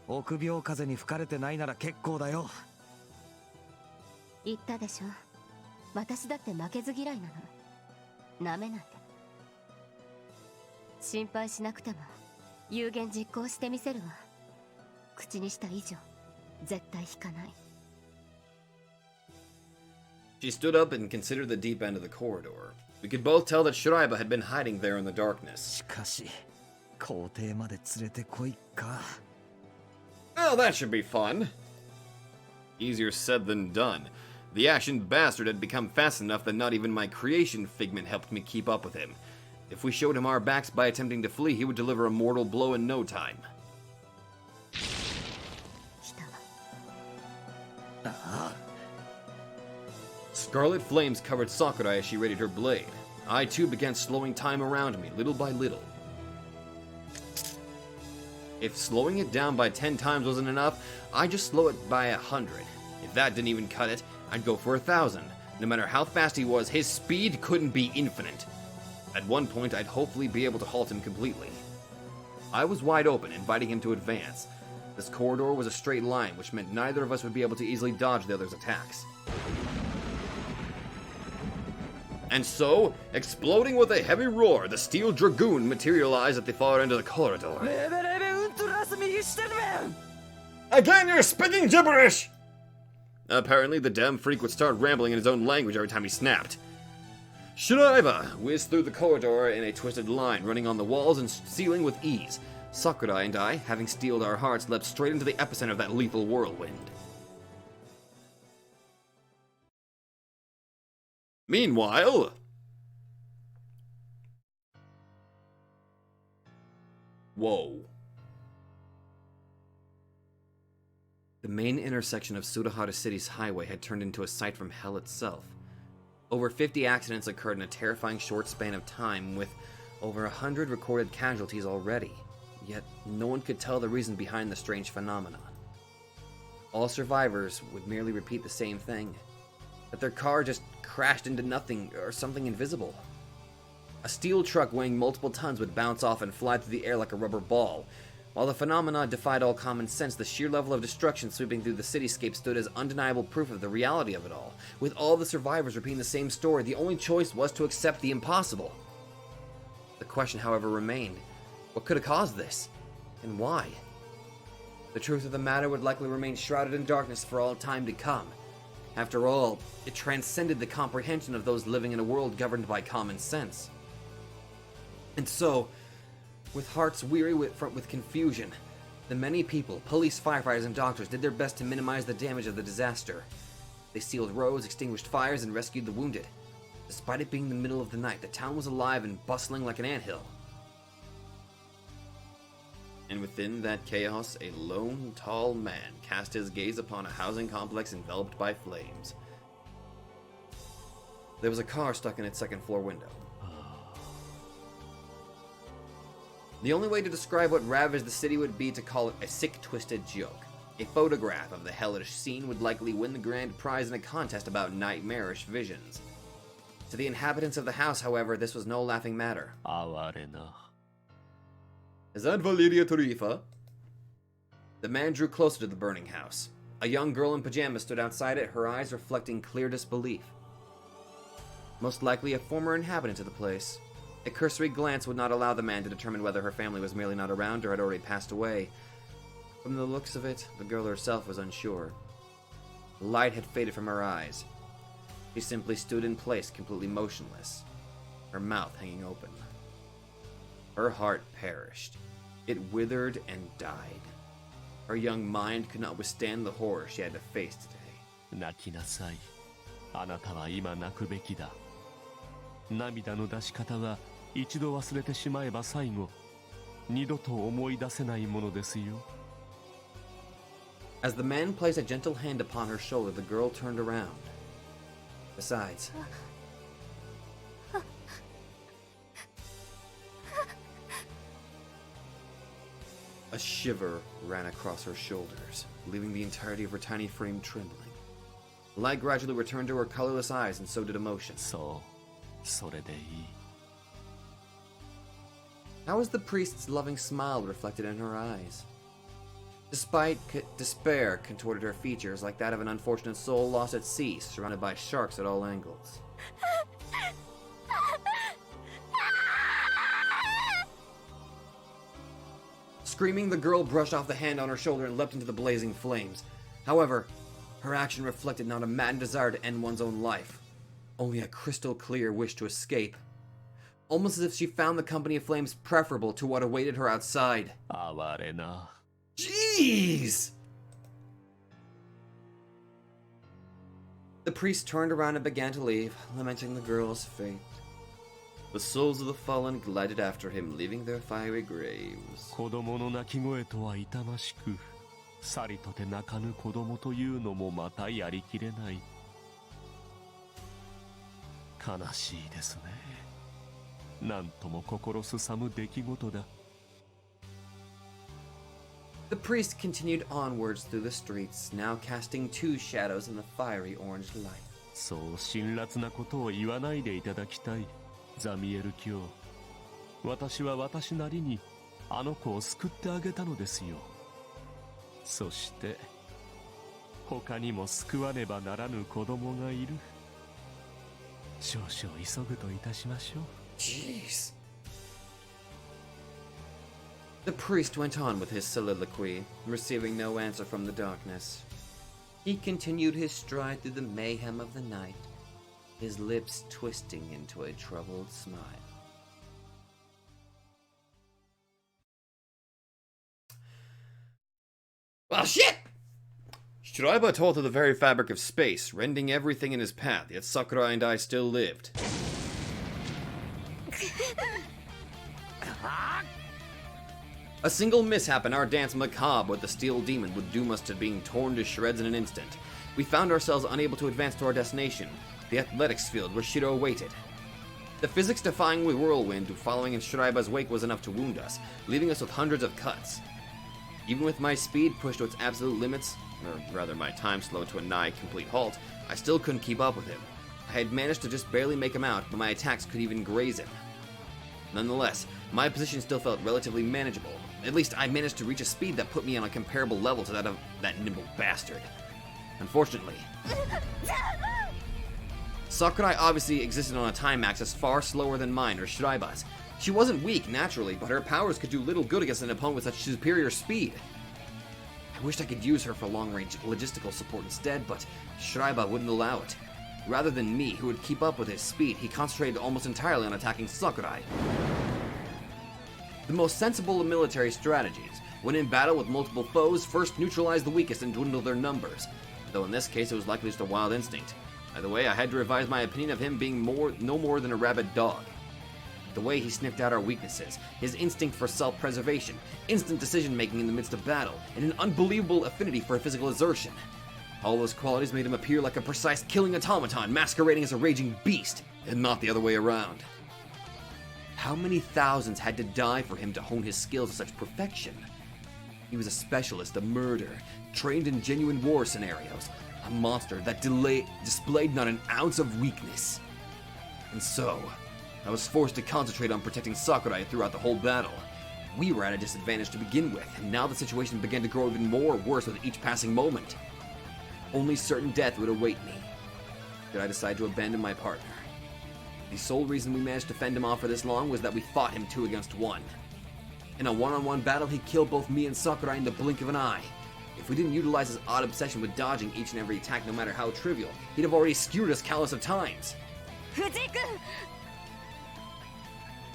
臆病風に吹かれてないなら結構だよ。言ったでしょ。私だって負けず嫌いなの。なめないで。心配しなくても有言実行してみせるわ。口にした以上絶対引かない。 She stood up and considered the deep end of the corridor. We could both tell that Schreiber had been hiding there in the darkness. しかし、校庭まで連れてこいか。 Well, that should be fun. Easier said than done. The ashen bastard had become fast enough that not even my creation figment helped me keep up with him. If we showed him our backs by attempting to flee, he would deliver a mortal blow in no time. 来たわ。 Scarlet flames covered Sakurai as she readied her blade. I too began slowing time around me, little by little. If slowing it down by 10 times wasn't enough, I'd just slow it by 100. If that didn't even cut it, I'd go for 1,000. No matter how fast he was, his speed couldn't be infinite. At one point, I'd hopefully be able to halt him completely. I was wide open, inviting him to advance. This corridor was a straight line, which meant neither of us would be able to easily dodge the other's attacks. And so, exploding with a heavy roar, the steel dragoon materialized at the far end of the corridor. Again, you're speaking gibberish! Apparently, the damn freak would start rambling in his own language every time he snapped. Schreiber whizzed through the corridor in a twisted line, running on the walls and ceiling with ease. Sakurai and I, having steeled our hearts, leapt straight into the epicenter of that lethal whirlwind. Meanwhile... Whoa. The main intersection of Sudahara City's highway had turned into a sight from hell itself. Over 50 accidents occurred in a terrifying short span of time, with over 100 recorded casualties already, yet no one could tell the reason behind the strange phenomenon. All survivors would merely repeat the same thing, that their car just crashed into nothing or something invisible. A steel truck weighing multiple tons would bounce off and fly through the air like a rubber ball. While the phenomena defied all common sense, the sheer level of destruction sweeping through the cityscape stood as undeniable proof of the reality of it all. With all the survivors repeating the same story, the only choice was to accept the impossible. The question, however, remained. What could have caused this? And why? The truth of the matter would likely remain shrouded in darkness for all time to come. After all, it transcended the comprehension of those living in a world governed by common sense. And so, with hearts weary with confusion, The many people, police, firefighters, and doctors did their best to minimize the damage of the disaster. They sealed roads, extinguished fires, and rescued the wounded. Despite it being the middle of the night, the town was alive and bustling like an anthill. And within that chaos, a lone, tall man cast his gaze upon a housing complex enveloped by flames. There was a car stuck in its second-floor window. The only way to describe what ravaged the city would be to call it a sick, twisted joke. A photograph of the hellish scene would likely win the grand prize in a contest about nightmarish visions. To the inhabitants of the house, however, this was no laughing matter. Is that Valeria Tarifa? The man drew closer to the burning house. A young girl in pajamas stood outside it, her eyes reflecting clear disbelief. Most likely a former inhabitant of the place. A cursory glance would not allow the man to determine whether her family was merely not around or had already passed away. From the looks of it, the girl herself was unsure. The light had faded from her eyes. She simply stood in place, completely motionless, her mouth hanging open. Her heart perished. It withered and died. Her young mind could not withstand the horror she had to face today. 泣きなさい。あなたは今泣くべきだ。涙の出し方は一度忘れてしまえば最後、二度と思い出せないものですよ。As the man placed a gentle hand upon her shoulder, the girl turned around. Besides, a shiver ran across her shoulders, leaving the entirety of her tiny frame trembling. Light gradually returned to her colorless eyes, and so did emotion. そう、それでいい。How was the priest's loving smile reflected in her eyes? Despite despair contorted her features like that of an unfortunate soul lost at sea, surrounded by sharks at all angles. Screaming, the girl brushed off the hand on her shoulder and leapt into the blazing flames. However, her action reflected not a maddened desire to end one's own life, only a crystal clear wish to escape. Almost as if she found the company of flames preferable to what awaited her outside. 哀れな。Jeez! The priest turned around and began to leave, lamenting the girl's fate. The souls of the fallen glided after him, leaving their fiery graves. 子供の泣き声とは痛ましく、さりとて泣かぬ子供というのもまたやりきれない。悲しいですね。なんとも心すさむ出来事だ。The priest continued onwards through the streets, now casting two shadows in the fiery orange light. そう辛辣なことを言わないでいただきたい、ザミエル卿。私は私なりにあの子を救ってあげたのですよ。そして他にも救わねばならぬ子供がいる。少々急ぐといたしましょう。Jeez. The priest went on with his soliloquy, receiving no answer from the darkness. He continued his stride through the mayhem of the night, his lips twisting into a troubled smile. Well, shit! Schreiber tore through the very fabric of space, rending everything in his path, yet Sakura and I still lived. A single mishap in our dance macabre with the steel demon would doom us to being torn to shreds in an instant. We found ourselves unable to advance to our destination, the athletics field where Shiro waited. The physics-defying whirlwind following in Schreiber's wake was enough to wound us, leaving us with hundreds of cuts. Even with my speed pushed to its absolute limits, or rather my time slowed to a nigh complete halt, I still couldn't keep up with him. I had managed to just barely make him out, but my attacks could even graze him. Nonetheless, my position still felt relatively manageable. At least I managed to reach a speed that put me on a comparable level to that of that nimble bastard. Unfortunately, Sakurai obviously existed on a time axis far slower than mine or Schreiber's. She wasn't weak, naturally, but her powers could do little good against an opponent with such superior speed. I wished I could use her for long-range logistical support instead, but Schreiber wouldn't allow it. Rather than me, who would keep up with his speed, he concentrated almost entirely on attacking Sakurai. The most sensible of military strategies. When in battle with multiple foes, first neutralize the weakest and dwindle their numbers. Though in this case it was likely just a wild instinct. By the way, I had to revise my opinion of him being no more than a rabid dog. The way he sniffed out our weaknesses, his instinct for self-preservation, instant decision-making in the midst of battle, and an unbelievable affinity for physical exertion. All those qualities made him appear like a precise killing automaton masquerading as a raging beast, and not the other way around. How many thousands had to die for him to hone his skills to such perfection? He was a specialist of murder, trained in genuine war scenarios, a monster that displayed not an ounce of weakness. And so, I was forced to concentrate on protecting Sakurai throughout the whole battle. We were at a disadvantage to begin with, and now the situation began to grow even more worse with each passing moment. Only certain death would await me. Did I decide to abandon my partner? The sole reason we managed to fend him off for this long was that we fought him 2 against 1. In a one-on-one battle, he killed both me and Sakurai in the blink of an eye. If we didn't utilize his odd obsession with dodging each and every attack no matter how trivial, he'd have already skewered us countless of times.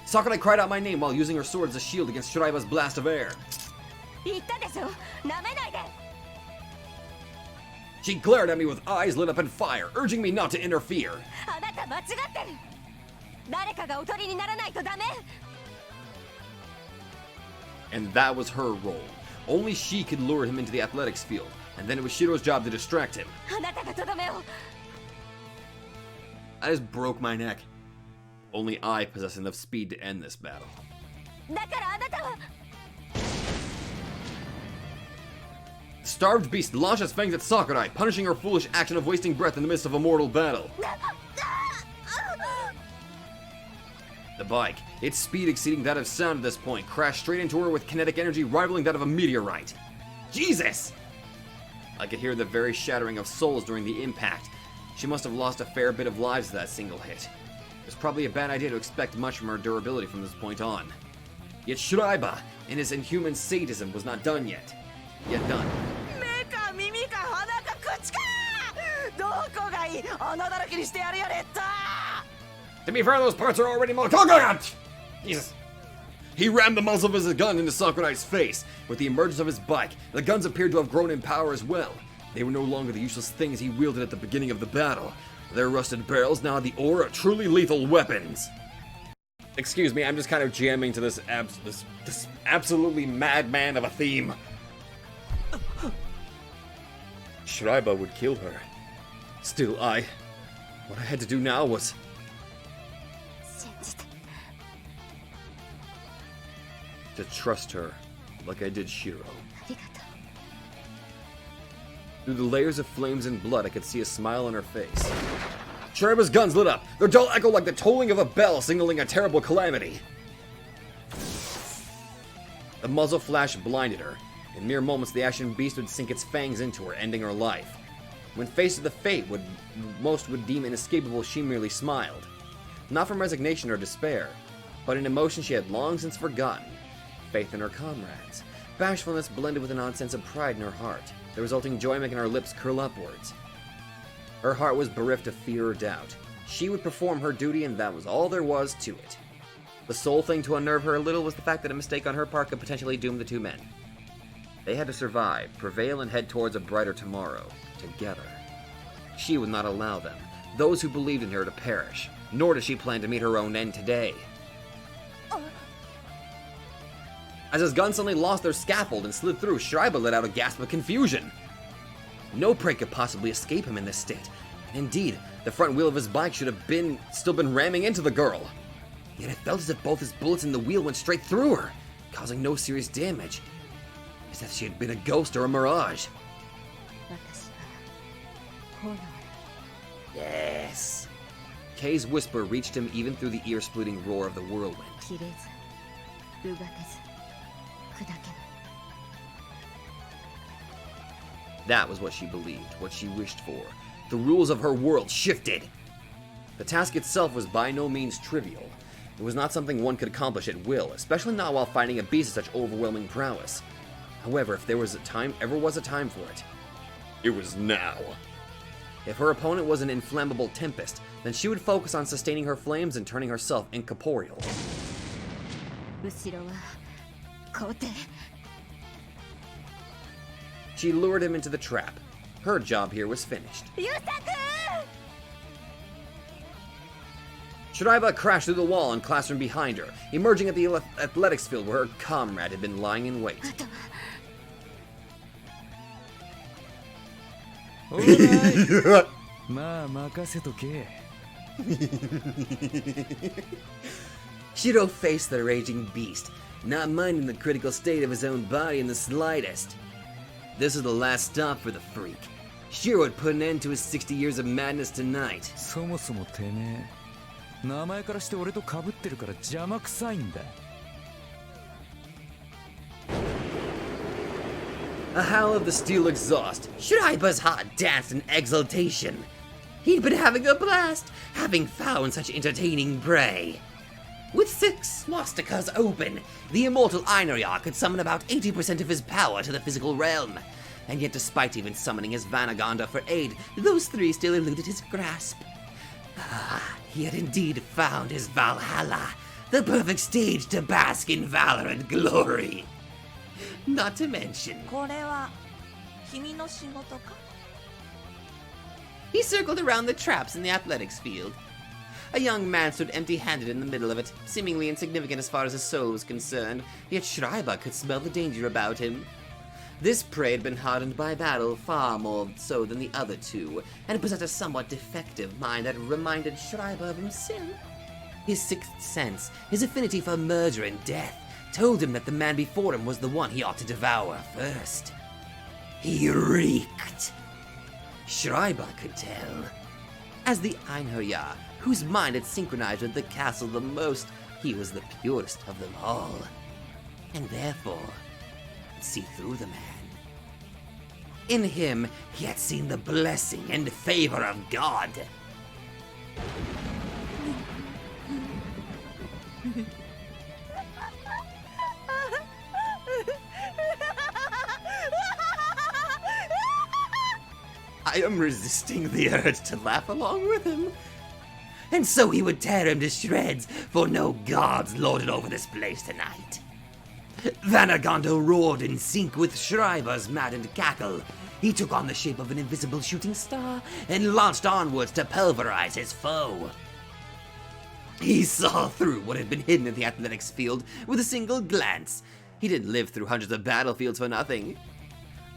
Sakurai cried out my name while using her sword as a shield against Schreiber's blast of air. She glared at me with eyes lit up in fire, urging me not to interfere. And that was her role. Only she could lure him into the athletics field, and then it was Shiro's job to distract him. I just broke my neck. Only I possess enough speed to end this battle. The starved beast launched its fangs at Sakurai, punishing her foolish action of wasting breath in the midst of a mortal battle. The bike, its speed exceeding that of sound at this point, crashed straight into her with kinetic energy rivaling that of a meteorite. Jesus! I could hear the very shattering of souls during the impact. She must have lost a fair bit of lives to that single hit. It was probably a bad idea to expect much from her durability from this point on. Yet Schreiber, in his inhuman sadism, was not done yet. Yet done. To be fair, those parts are already marked. Oh God! Jesus. He rammed the muzzle of his gun into Sakurai's face. With the emergence of his bike, the guns appeared to have grown in power as well. They were no longer the useless things he wielded at the beginning of the battle. Their rusted barrels now had the aura of truly lethal weapons. Excuse me, I'm just kind of jamming to this absolutely madman of a theme. Schreiber would kill her. Still, what I had to do now was... to trust her, like I did Shiro. Through the layers of flames and blood, I could see a smile on her face. Schreiber's guns lit up, their dull echo like the tolling of a bell signaling a terrible calamity. The muzzle flash blinded her. In mere moments, the ashen beast would sink its fangs into her, ending her life. When faced with the fate most would deem inescapable, she merely smiled. Not from resignation or despair, but an emotion she had long since forgotten. Faith in her comrades. Bashfulness blended with an odd sense of pride in her heart, the resulting joy making her lips curl upwards. Her heart was bereft of fear or doubt. She would perform her duty, and that was all there was to it. The sole thing to unnerve her a little was the fact that a mistake on her part could potentially doom the 2 men. They had to survive, prevail, and head towards a brighter tomorrow, together. She would not allow them, those who believed in her, to perish, nor did she plan to meet her own end today. As his guns suddenly lost their scaffold and slid through, Schreiber let out a gasp of confusion. No prey could possibly escape him in this state. And indeed, the front wheel of his bike should have still been ramming into the girl. Yet it felt as if both his bullets and the wheel went straight through her, causing no serious damage. As if she had been a ghost or a mirage. Yes. Kay's whisper reached him even through the ear-splitting roar of the whirlwind. That was what she believed, what she wished for. The rules of her world shifted. The task itself was by no means trivial. It was not something one could accomplish at will, especially not while fighting a beast of such overwhelming prowess. However, if there was ever was a time for it, it was now. If her opponent was an inflammable tempest, then she would focus on sustaining her flames and turning herself incorporeal. 皇帝 She lured him into the trap. Her job here was finished. 優作 Schreiber crashed through the wall and classroom behind her, emerging at the athletics field where her comrade had been lying in wait. あとは Alright. まあ任せとけ。 Shiro faced the raging beast, not minding the critical state of his own body in the slightest. This was the last stop for the freak. Shiro would put an end to his 60 years of madness tonight. そもそもてめえ、名前からして俺と被ってるから邪魔くさいんだ。 A howl of the steel exhaust. Schreiber's heart danced in exultation. He'd been having a blast, having found such entertaining prey. With 6 swastikas open, the immortal Irae could summon about 80% of his power to the physical realm. And yet despite even summoning his VANARGANDR for aid, those 3 still eluded his grasp. Ah, he had indeed found his Valhalla, the perfect stage to bask in valor and glory. Not to mention, これは君の仕事か he circled around the traps in the athletics field. A young man stood empty-handed in the middle of it, seemingly insignificant as far as his soul was concerned, yet Schreiber could smell the danger about him. This prey had been hardened by battle far more so than the other 2, and possessed a somewhat defective mind that reminded Schreiber of himself. His 6th sense, his affinity for murder and death, told him that the man before him was the one he ought to devour first. He reeked. Schreiber could tell. As the Einherjar, whose mind had synchronized with the castle the most, he was the purest of them all. And therefore, see through the man. In him, he had seen the blessing and favor of God. I am resisting the urge to laugh along with him. And so he would tear him to shreds, for no gods lorded over this place tonight. VANARGANDR roared in sync with Schreiber's maddened cackle. He took on the shape of an invisible shooting star and launched onwards to pulverize his foe. He saw through what had been hidden in the athletics field with a single glance. He didn't live through hundreds of battlefields for nothing.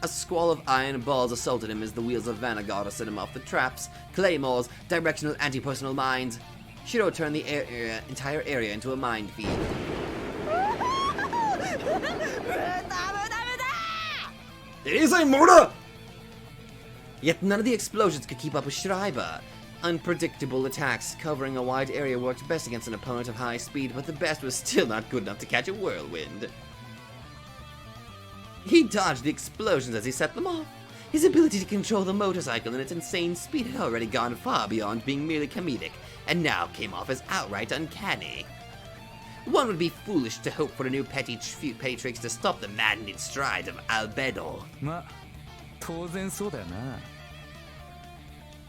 A squall of iron balls assaulted him as the wheels of VANARGANDR set him off the traps, claymores, directional anti-personal mines. Shiro turned the entire area into a minefield. It is a murder! Yet none of the explosions could keep up with Schreiber. Unpredictable attacks covering a wide area worked best against an opponent of high speed, but the best was still not good enough to catch a whirlwind. He dodged the explosions as he set them off. His ability to control the motorcycle and its insane speed had already gone far beyond being merely comedic, and now came off as outright uncanny. One would be foolish to hope for a new petty tricks to stop the maddening stride of Albedo. まあ当然そうだよな。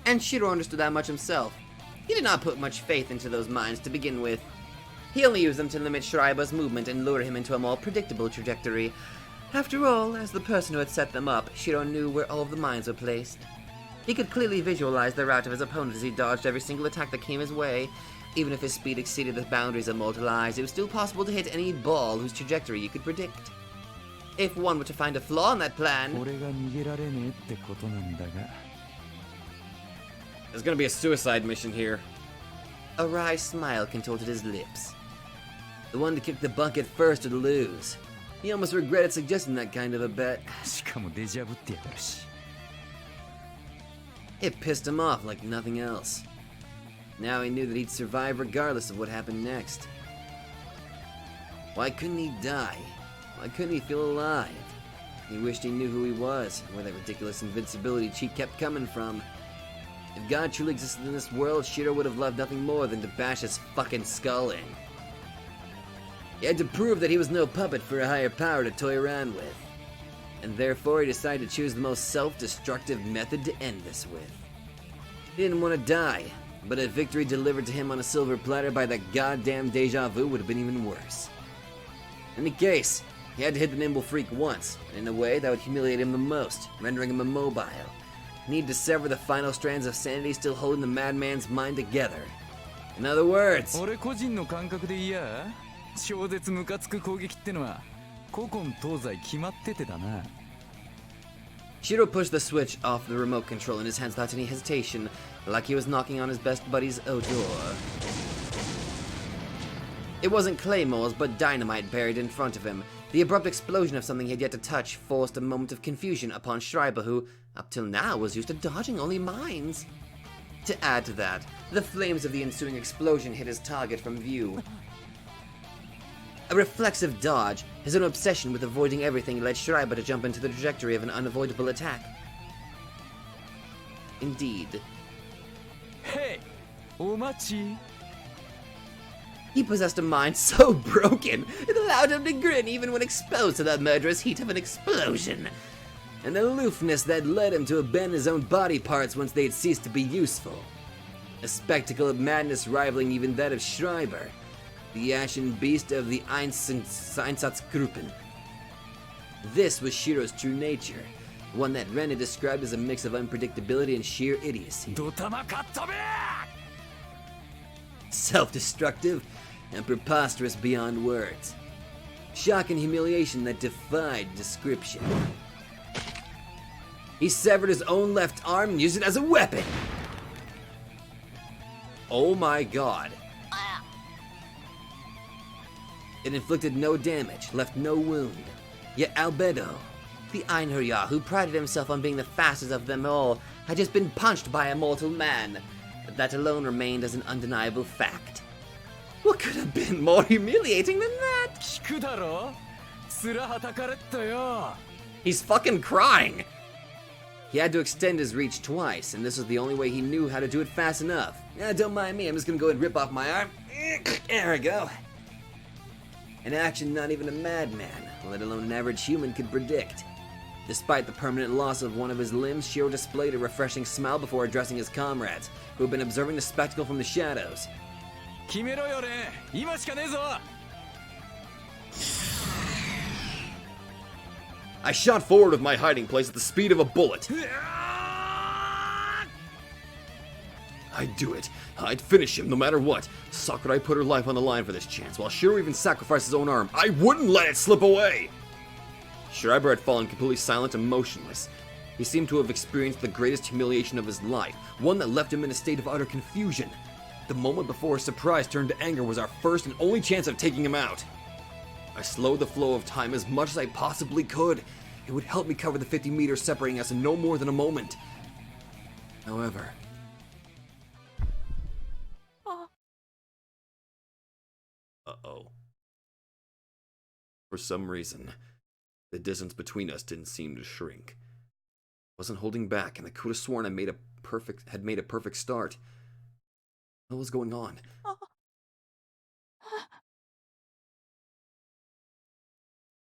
And Shiro understood that much himself. He did not put much faith into those mines to begin with. He only used them to limit Schreiber's movement and lure him into a more predictable trajectory. After all, as the person who had set them up, Shiro knew where all of the mines were placed. He could clearly visualize the route of his opponent as he dodged every single attack that came his way. Even if his speed exceeded the boundaries of mortal eyes, it was still possible to hit any ball whose trajectory you could predict. If one were to find a flaw in that plan... 俺が逃げられねえってことなんだが。 There's gonna be a suicide mission here. A wry smile contorted his lips. The one to kick the bucket first or to lose. He almost regretted suggesting that kind of a bet. しかもデジャブってやがるし。 It pissed him off like nothing else. Now he knew that he'd survive regardless of what happened next. Why couldn't he die? Why couldn't he feel alive? He wished he knew who he was, and where that ridiculous invincibility cheat kept coming from. If God truly existed in this world, Shiro would have loved nothing more than to bash his fucking skull in. He had to prove that he was no puppet for a higher power to toy around with. And therefore he decided to choose the most self-destructive method to end this with. He didn't want to die, but a victory delivered to him on a silver platter by that goddamn deja vu would have been even worse. In any case, He had to hit the nimble freak once, in a way that would humiliate him the most, rendering him immobile. He needed to sever the final strands of sanity still holding the madman's mind together. In other words, 俺個人の感覚でいや超絶ムカつく攻撃ってのは古今東西決まっててだな。 Shiro pushed the switch off the remote control in his hands without any hesitation, like he was knocking on his best buddy's door. It wasn't claymores, but dynamite buried in front of him. The abrupt explosion of something he had yet to touch forced a moment of confusion upon Schreiber, who, up till now, was used to dodging only mines. To add to that, the flames of the ensuing explosion hid his target from view. A reflexive dodge, his own obsession with avoiding everything led Schreiber to jump into the trajectory of an unavoidable attack. Indeed. Hey! お待ち He possessed a mind so broken, it allowed him to grin even when exposed to the murderous heat of an explosion. An aloofness that led him to abandon his own body parts once they had ceased to be useful. A spectacle of madness rivaling even that of Schreiber, the ashen beast of the Einsatzgruppen. This was Shiro's true nature, one that Ren had described as a mix of unpredictability and sheer idiocy. ドタマかっ飛べ Self-destructive and preposterous beyond words. Shock and humiliation that defied description. He severed his own left arm and used it as a weapon. Oh my god. It inflicted no damage, left no wound. Yet Albedo, the Einherjar who prided himself on being the fastest of them all, had just been punched by a mortal man. That alone remained as an undeniable fact. What could have been more humiliating than that? 聞くだろ面はたかれったよ He's fucking crying! He had to extend his reach twice, and this was the only way he knew how to do it fast enough. Don't mind me, I'm just gonna go and rip off my arm. There we go. An action not even a madman, let alone an average human, could predict. Despite the permanent loss of one of his limbs, Shiro displayed a refreshing smile before addressing his comrades, who had been observing the spectacle from the shadows. 決めろよね今しかねえぞ I shot forward with my hiding place at the speed of a bullet. I'd do it. I'd finish him no matter what. Sakurai put her life on the line for this chance, while Shiro even sacrificed his own arm. I wouldn't let it slip away! Schreiber had fallen completely silent and motionless. He seemed to have experienced the greatest humiliation of his life, one that left him in a state of utter confusion. The moment before his surprise turned to anger was our first and only chance of taking him out. I slowed the flow of time as much as I possibly could. It would help me cover the 50 meters separating us in no more than a moment. However... Uh-oh. For some reason, the distance between us didn't seem to shrink. I wasn't holding back, and I could have sworn I had made a perfect start. What was going on?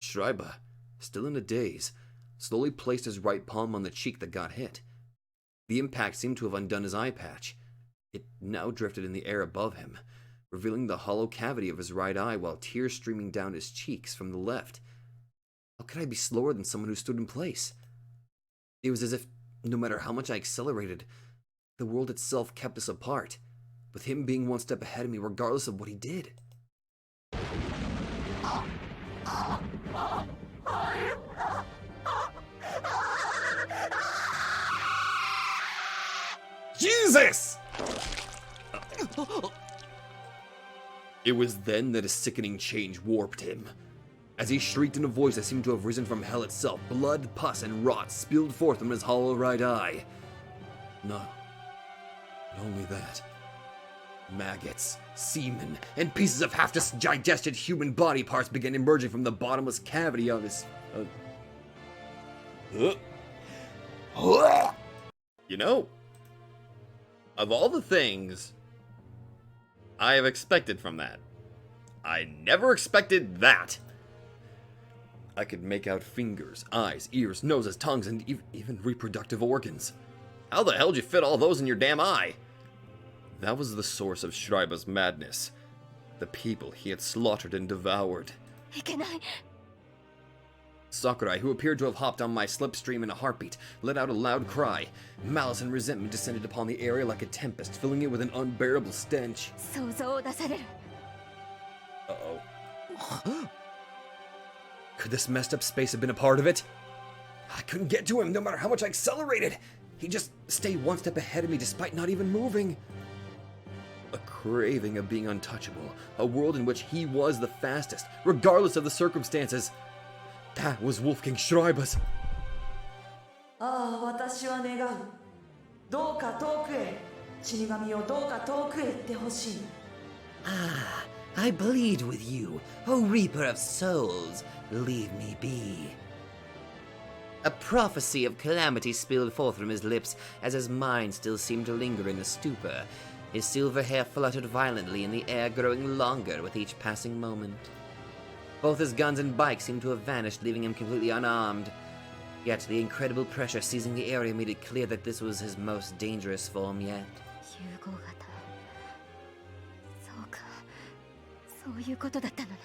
Schreiber, still in a daze, slowly placed his right palm on the cheek that got hit. The impact seemed to have undone his eye patch. It now drifted in the air above him, revealing the hollow cavity of his right eye while tears streaming down his cheeks from the left. How could I be slower than someone who stood in place? It was as if, no matter how much I accelerated, the world itself kept us apart, with him being one step ahead of me regardless of what he did. Jesus! It was then that a sickening change warped him. As he shrieked in a voice that seemed to have risen from hell itself, blood, pus, and rot spilled forth from his hollow right eye. No, not only that. Maggots, semen, and pieces of half-digested human body parts began emerging from the bottomless cavity of his... You know, of all the things I have expected from that, I never expected that. I could make out fingers, eyes, ears, noses, tongues, and even reproductive organs. How the hell did you fit all those in your damn eye? That was the source of Schreiber's madness. The people he had slaughtered and devoured. いけない Sakurai, who appeared to have hopped on my slipstream in a heartbeat, let out a loud cry. Malice and resentment descended upon the area like a tempest, filling it with an unbearable stench. 想像を出される。 Uh-oh. Could this messed up space have been a part of it? I couldn't get to him no matter how much I accelerated. He just stayed one step ahead of me despite not even moving. A craving of being untouchable, a world in which he was the fastest, regardless of the circumstances. That was Wolfgang Schreiber's. ああ、私は願う。どうか遠くへ。死神よ、どうか遠くへ行ってほしい。Ah, I bleed with you, O Reaper of Souls. Leave me be. A prophecy of calamity spilled forth from his lips as his mind still seemed to linger in a stupor. His silver hair fluttered violently in the air, growing longer with each passing moment. Both his guns and bike seemed to have vanished, leaving him completely unarmed. Yet the incredible pressure seizing the area made it clear that this was his most dangerous form yet. 融合型。そうか。そういうことだったのね。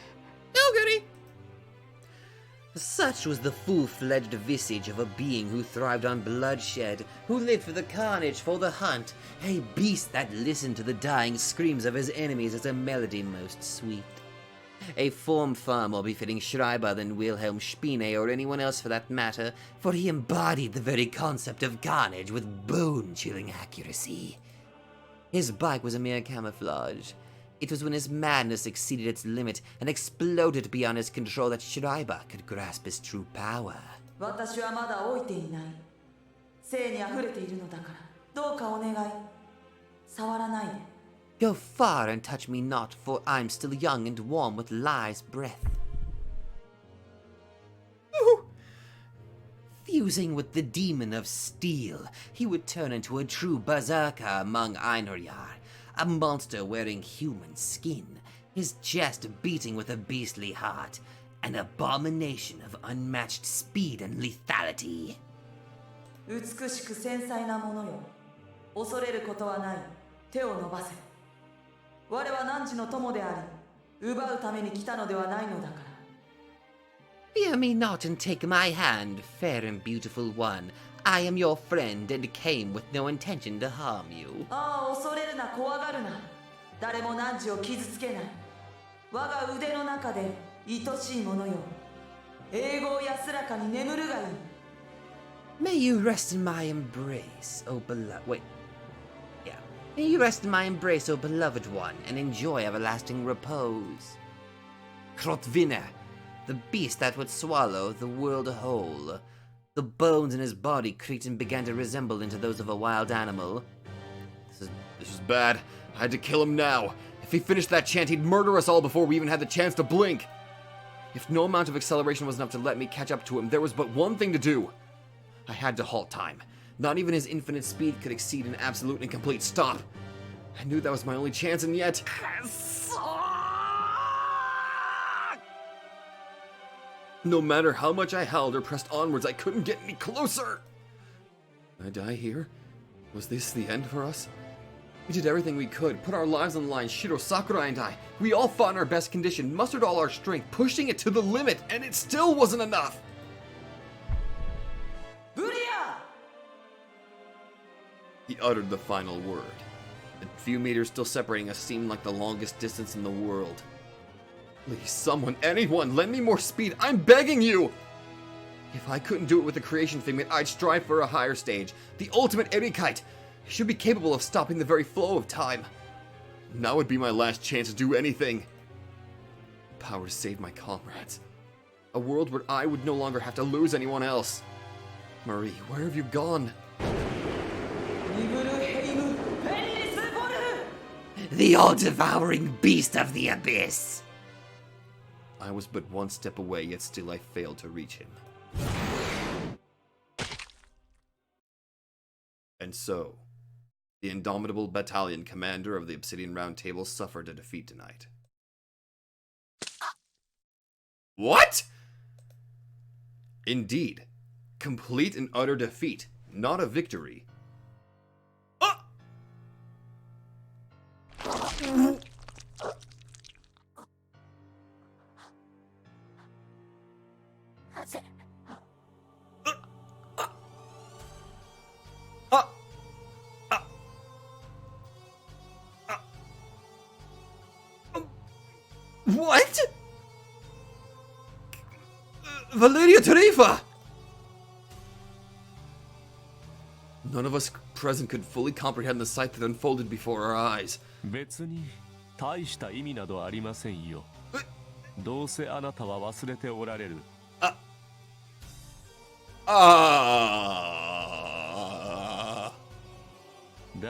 Oh, goody! Such was the full-fledged visage of a being who thrived on bloodshed, who lived for the carnage, for the hunt, a beast that listened to the dying screams of his enemies as a melody most sweet. A form far more befitting Schreiber than Wilhelm Spine or anyone else for that matter, for he embodied the very concept of carnage with bone-chilling accuracy. His bike was a mere camouflage. It was when his madness exceeded its limit and exploded beyond his control that Schreiber could grasp his true power. 私はまだ老いていない。生に溢れているのだから、どうかお願い。触らないで。Go far and touch me not, for I'm still young and warm with life's breath. Fusing with the demon of steel, he would turn into a true berserker among Einherjar, a monster wearing human skin, his chest beating with a beastly heart, an abomination of unmatched speed and lethality. 美しく繊細なものよ。恐れることはない。手を伸ばせ。我は汝の友であり、奪うために来たのではないのだから。Fear me not and take my hand, fair and beautiful one. I am your friend and came with no intention to harm you. ああ、恐れるな、怖がるな。誰も汝を傷つけない。我が腕の中で愛しいものよ。永劫安らかに眠るがいい。May you rest in my embrace, O beloved. Wait. Yeah. May you rest in my embrace, O beloved one, and enjoy everlasting repose. Krotviner, the beast that would swallow the world whole. The bones in his body creaked and began to resemble into those of a wild animal. This is bad. I had to kill him now. If he finished that chant, he'd murder us all before we even had the chance to blink. If no amount of acceleration was enough to let me catch up to him, there was but one thing to do. I had to halt time. Not even his infinite speed could exceed an absolute and complete stop. I knew that was my only chance, and yet... No matter how much I howled or pressed onwards, I couldn't get any closer! Did I die here? Was this the end for us? We did everything we could, put our lives on the line, Shiro, Sakurai, and I. We all fought in our best condition, mustered all our strength, pushing it to the limit, and it still wasn't enough! Buria! He uttered the final word. The few meters still separating us seemed like the longest distance in the world. Please, someone, anyone, lend me more speed, I'm begging you! If I couldn't do it with the creation figment, I'd strive for a higher stage. The ultimate Erikite! It should be capable of stopping the very flow of time. Now would be my last chance to do anything. Power to save my comrades. A world where I would no longer have to lose anyone else. Marie, where have you gone? The all-devouring beast of the abyss! I was but one step away, yet still I failed to reach him. And so, the indomitable battalion commander of the Obsidian Round Table suffered a defeat tonight. What? Indeed, complete and utter defeat, not a victory. Ah! What? Valeria Tarifa! None of us present could fully comprehend the sight that unfolded before our eyes. 別に大した意味などありませんよ。どうせあなたは忘れておられる。だ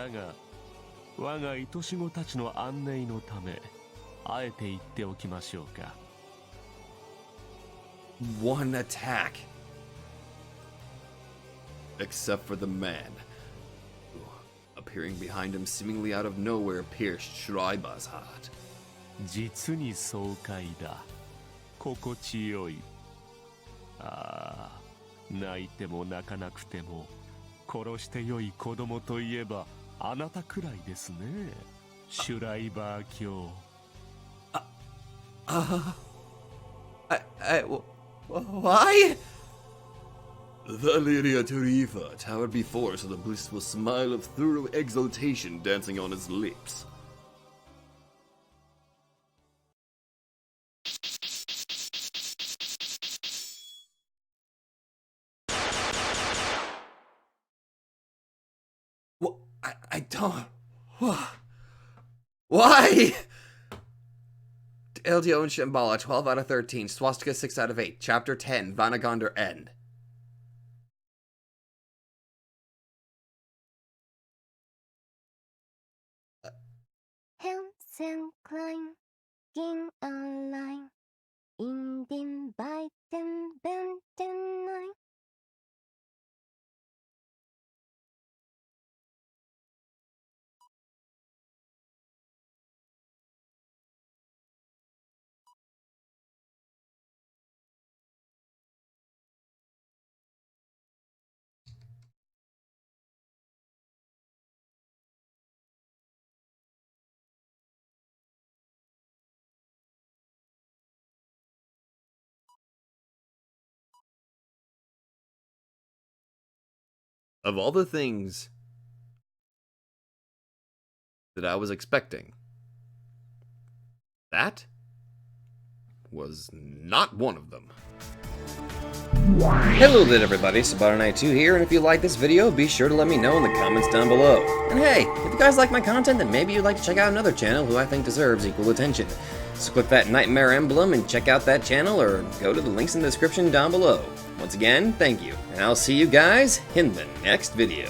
が、我が愛し子たちの安寧のため、あえて言っておきましょうか。One attack. Except for the man, who, appearing behind him seemingly out of nowhere, pierced Schreiber's heart. 実に爽快だ。心地よい。泣いても泣かなくても、殺してよい子供といえば、あなたくらいですね。シュライバー卿。Why? Valeria Tarifa towered before us with a blissful smile of thorough exultation dancing on his lips. What? I don't... Why? LDO and Shambhala, 12 out of 13. Swastika, 6 out of 8. Chapter 10, VANARGANDR End. Hansen Klein ging allein in den weiten Wänden ein. Of all the things that I was expecting, that was not one of them. Hello there everybody, Sabato92 here, and if you like this video, be sure to let me know in the comments down below. And hey, if you guys like my content, then maybe you'd like to check out another channel who I think deserves equal attention. So click that nightmare emblem and check out that channel, or go to the links in the description down below. Once again, thank you, and I'll see you guys in the next video.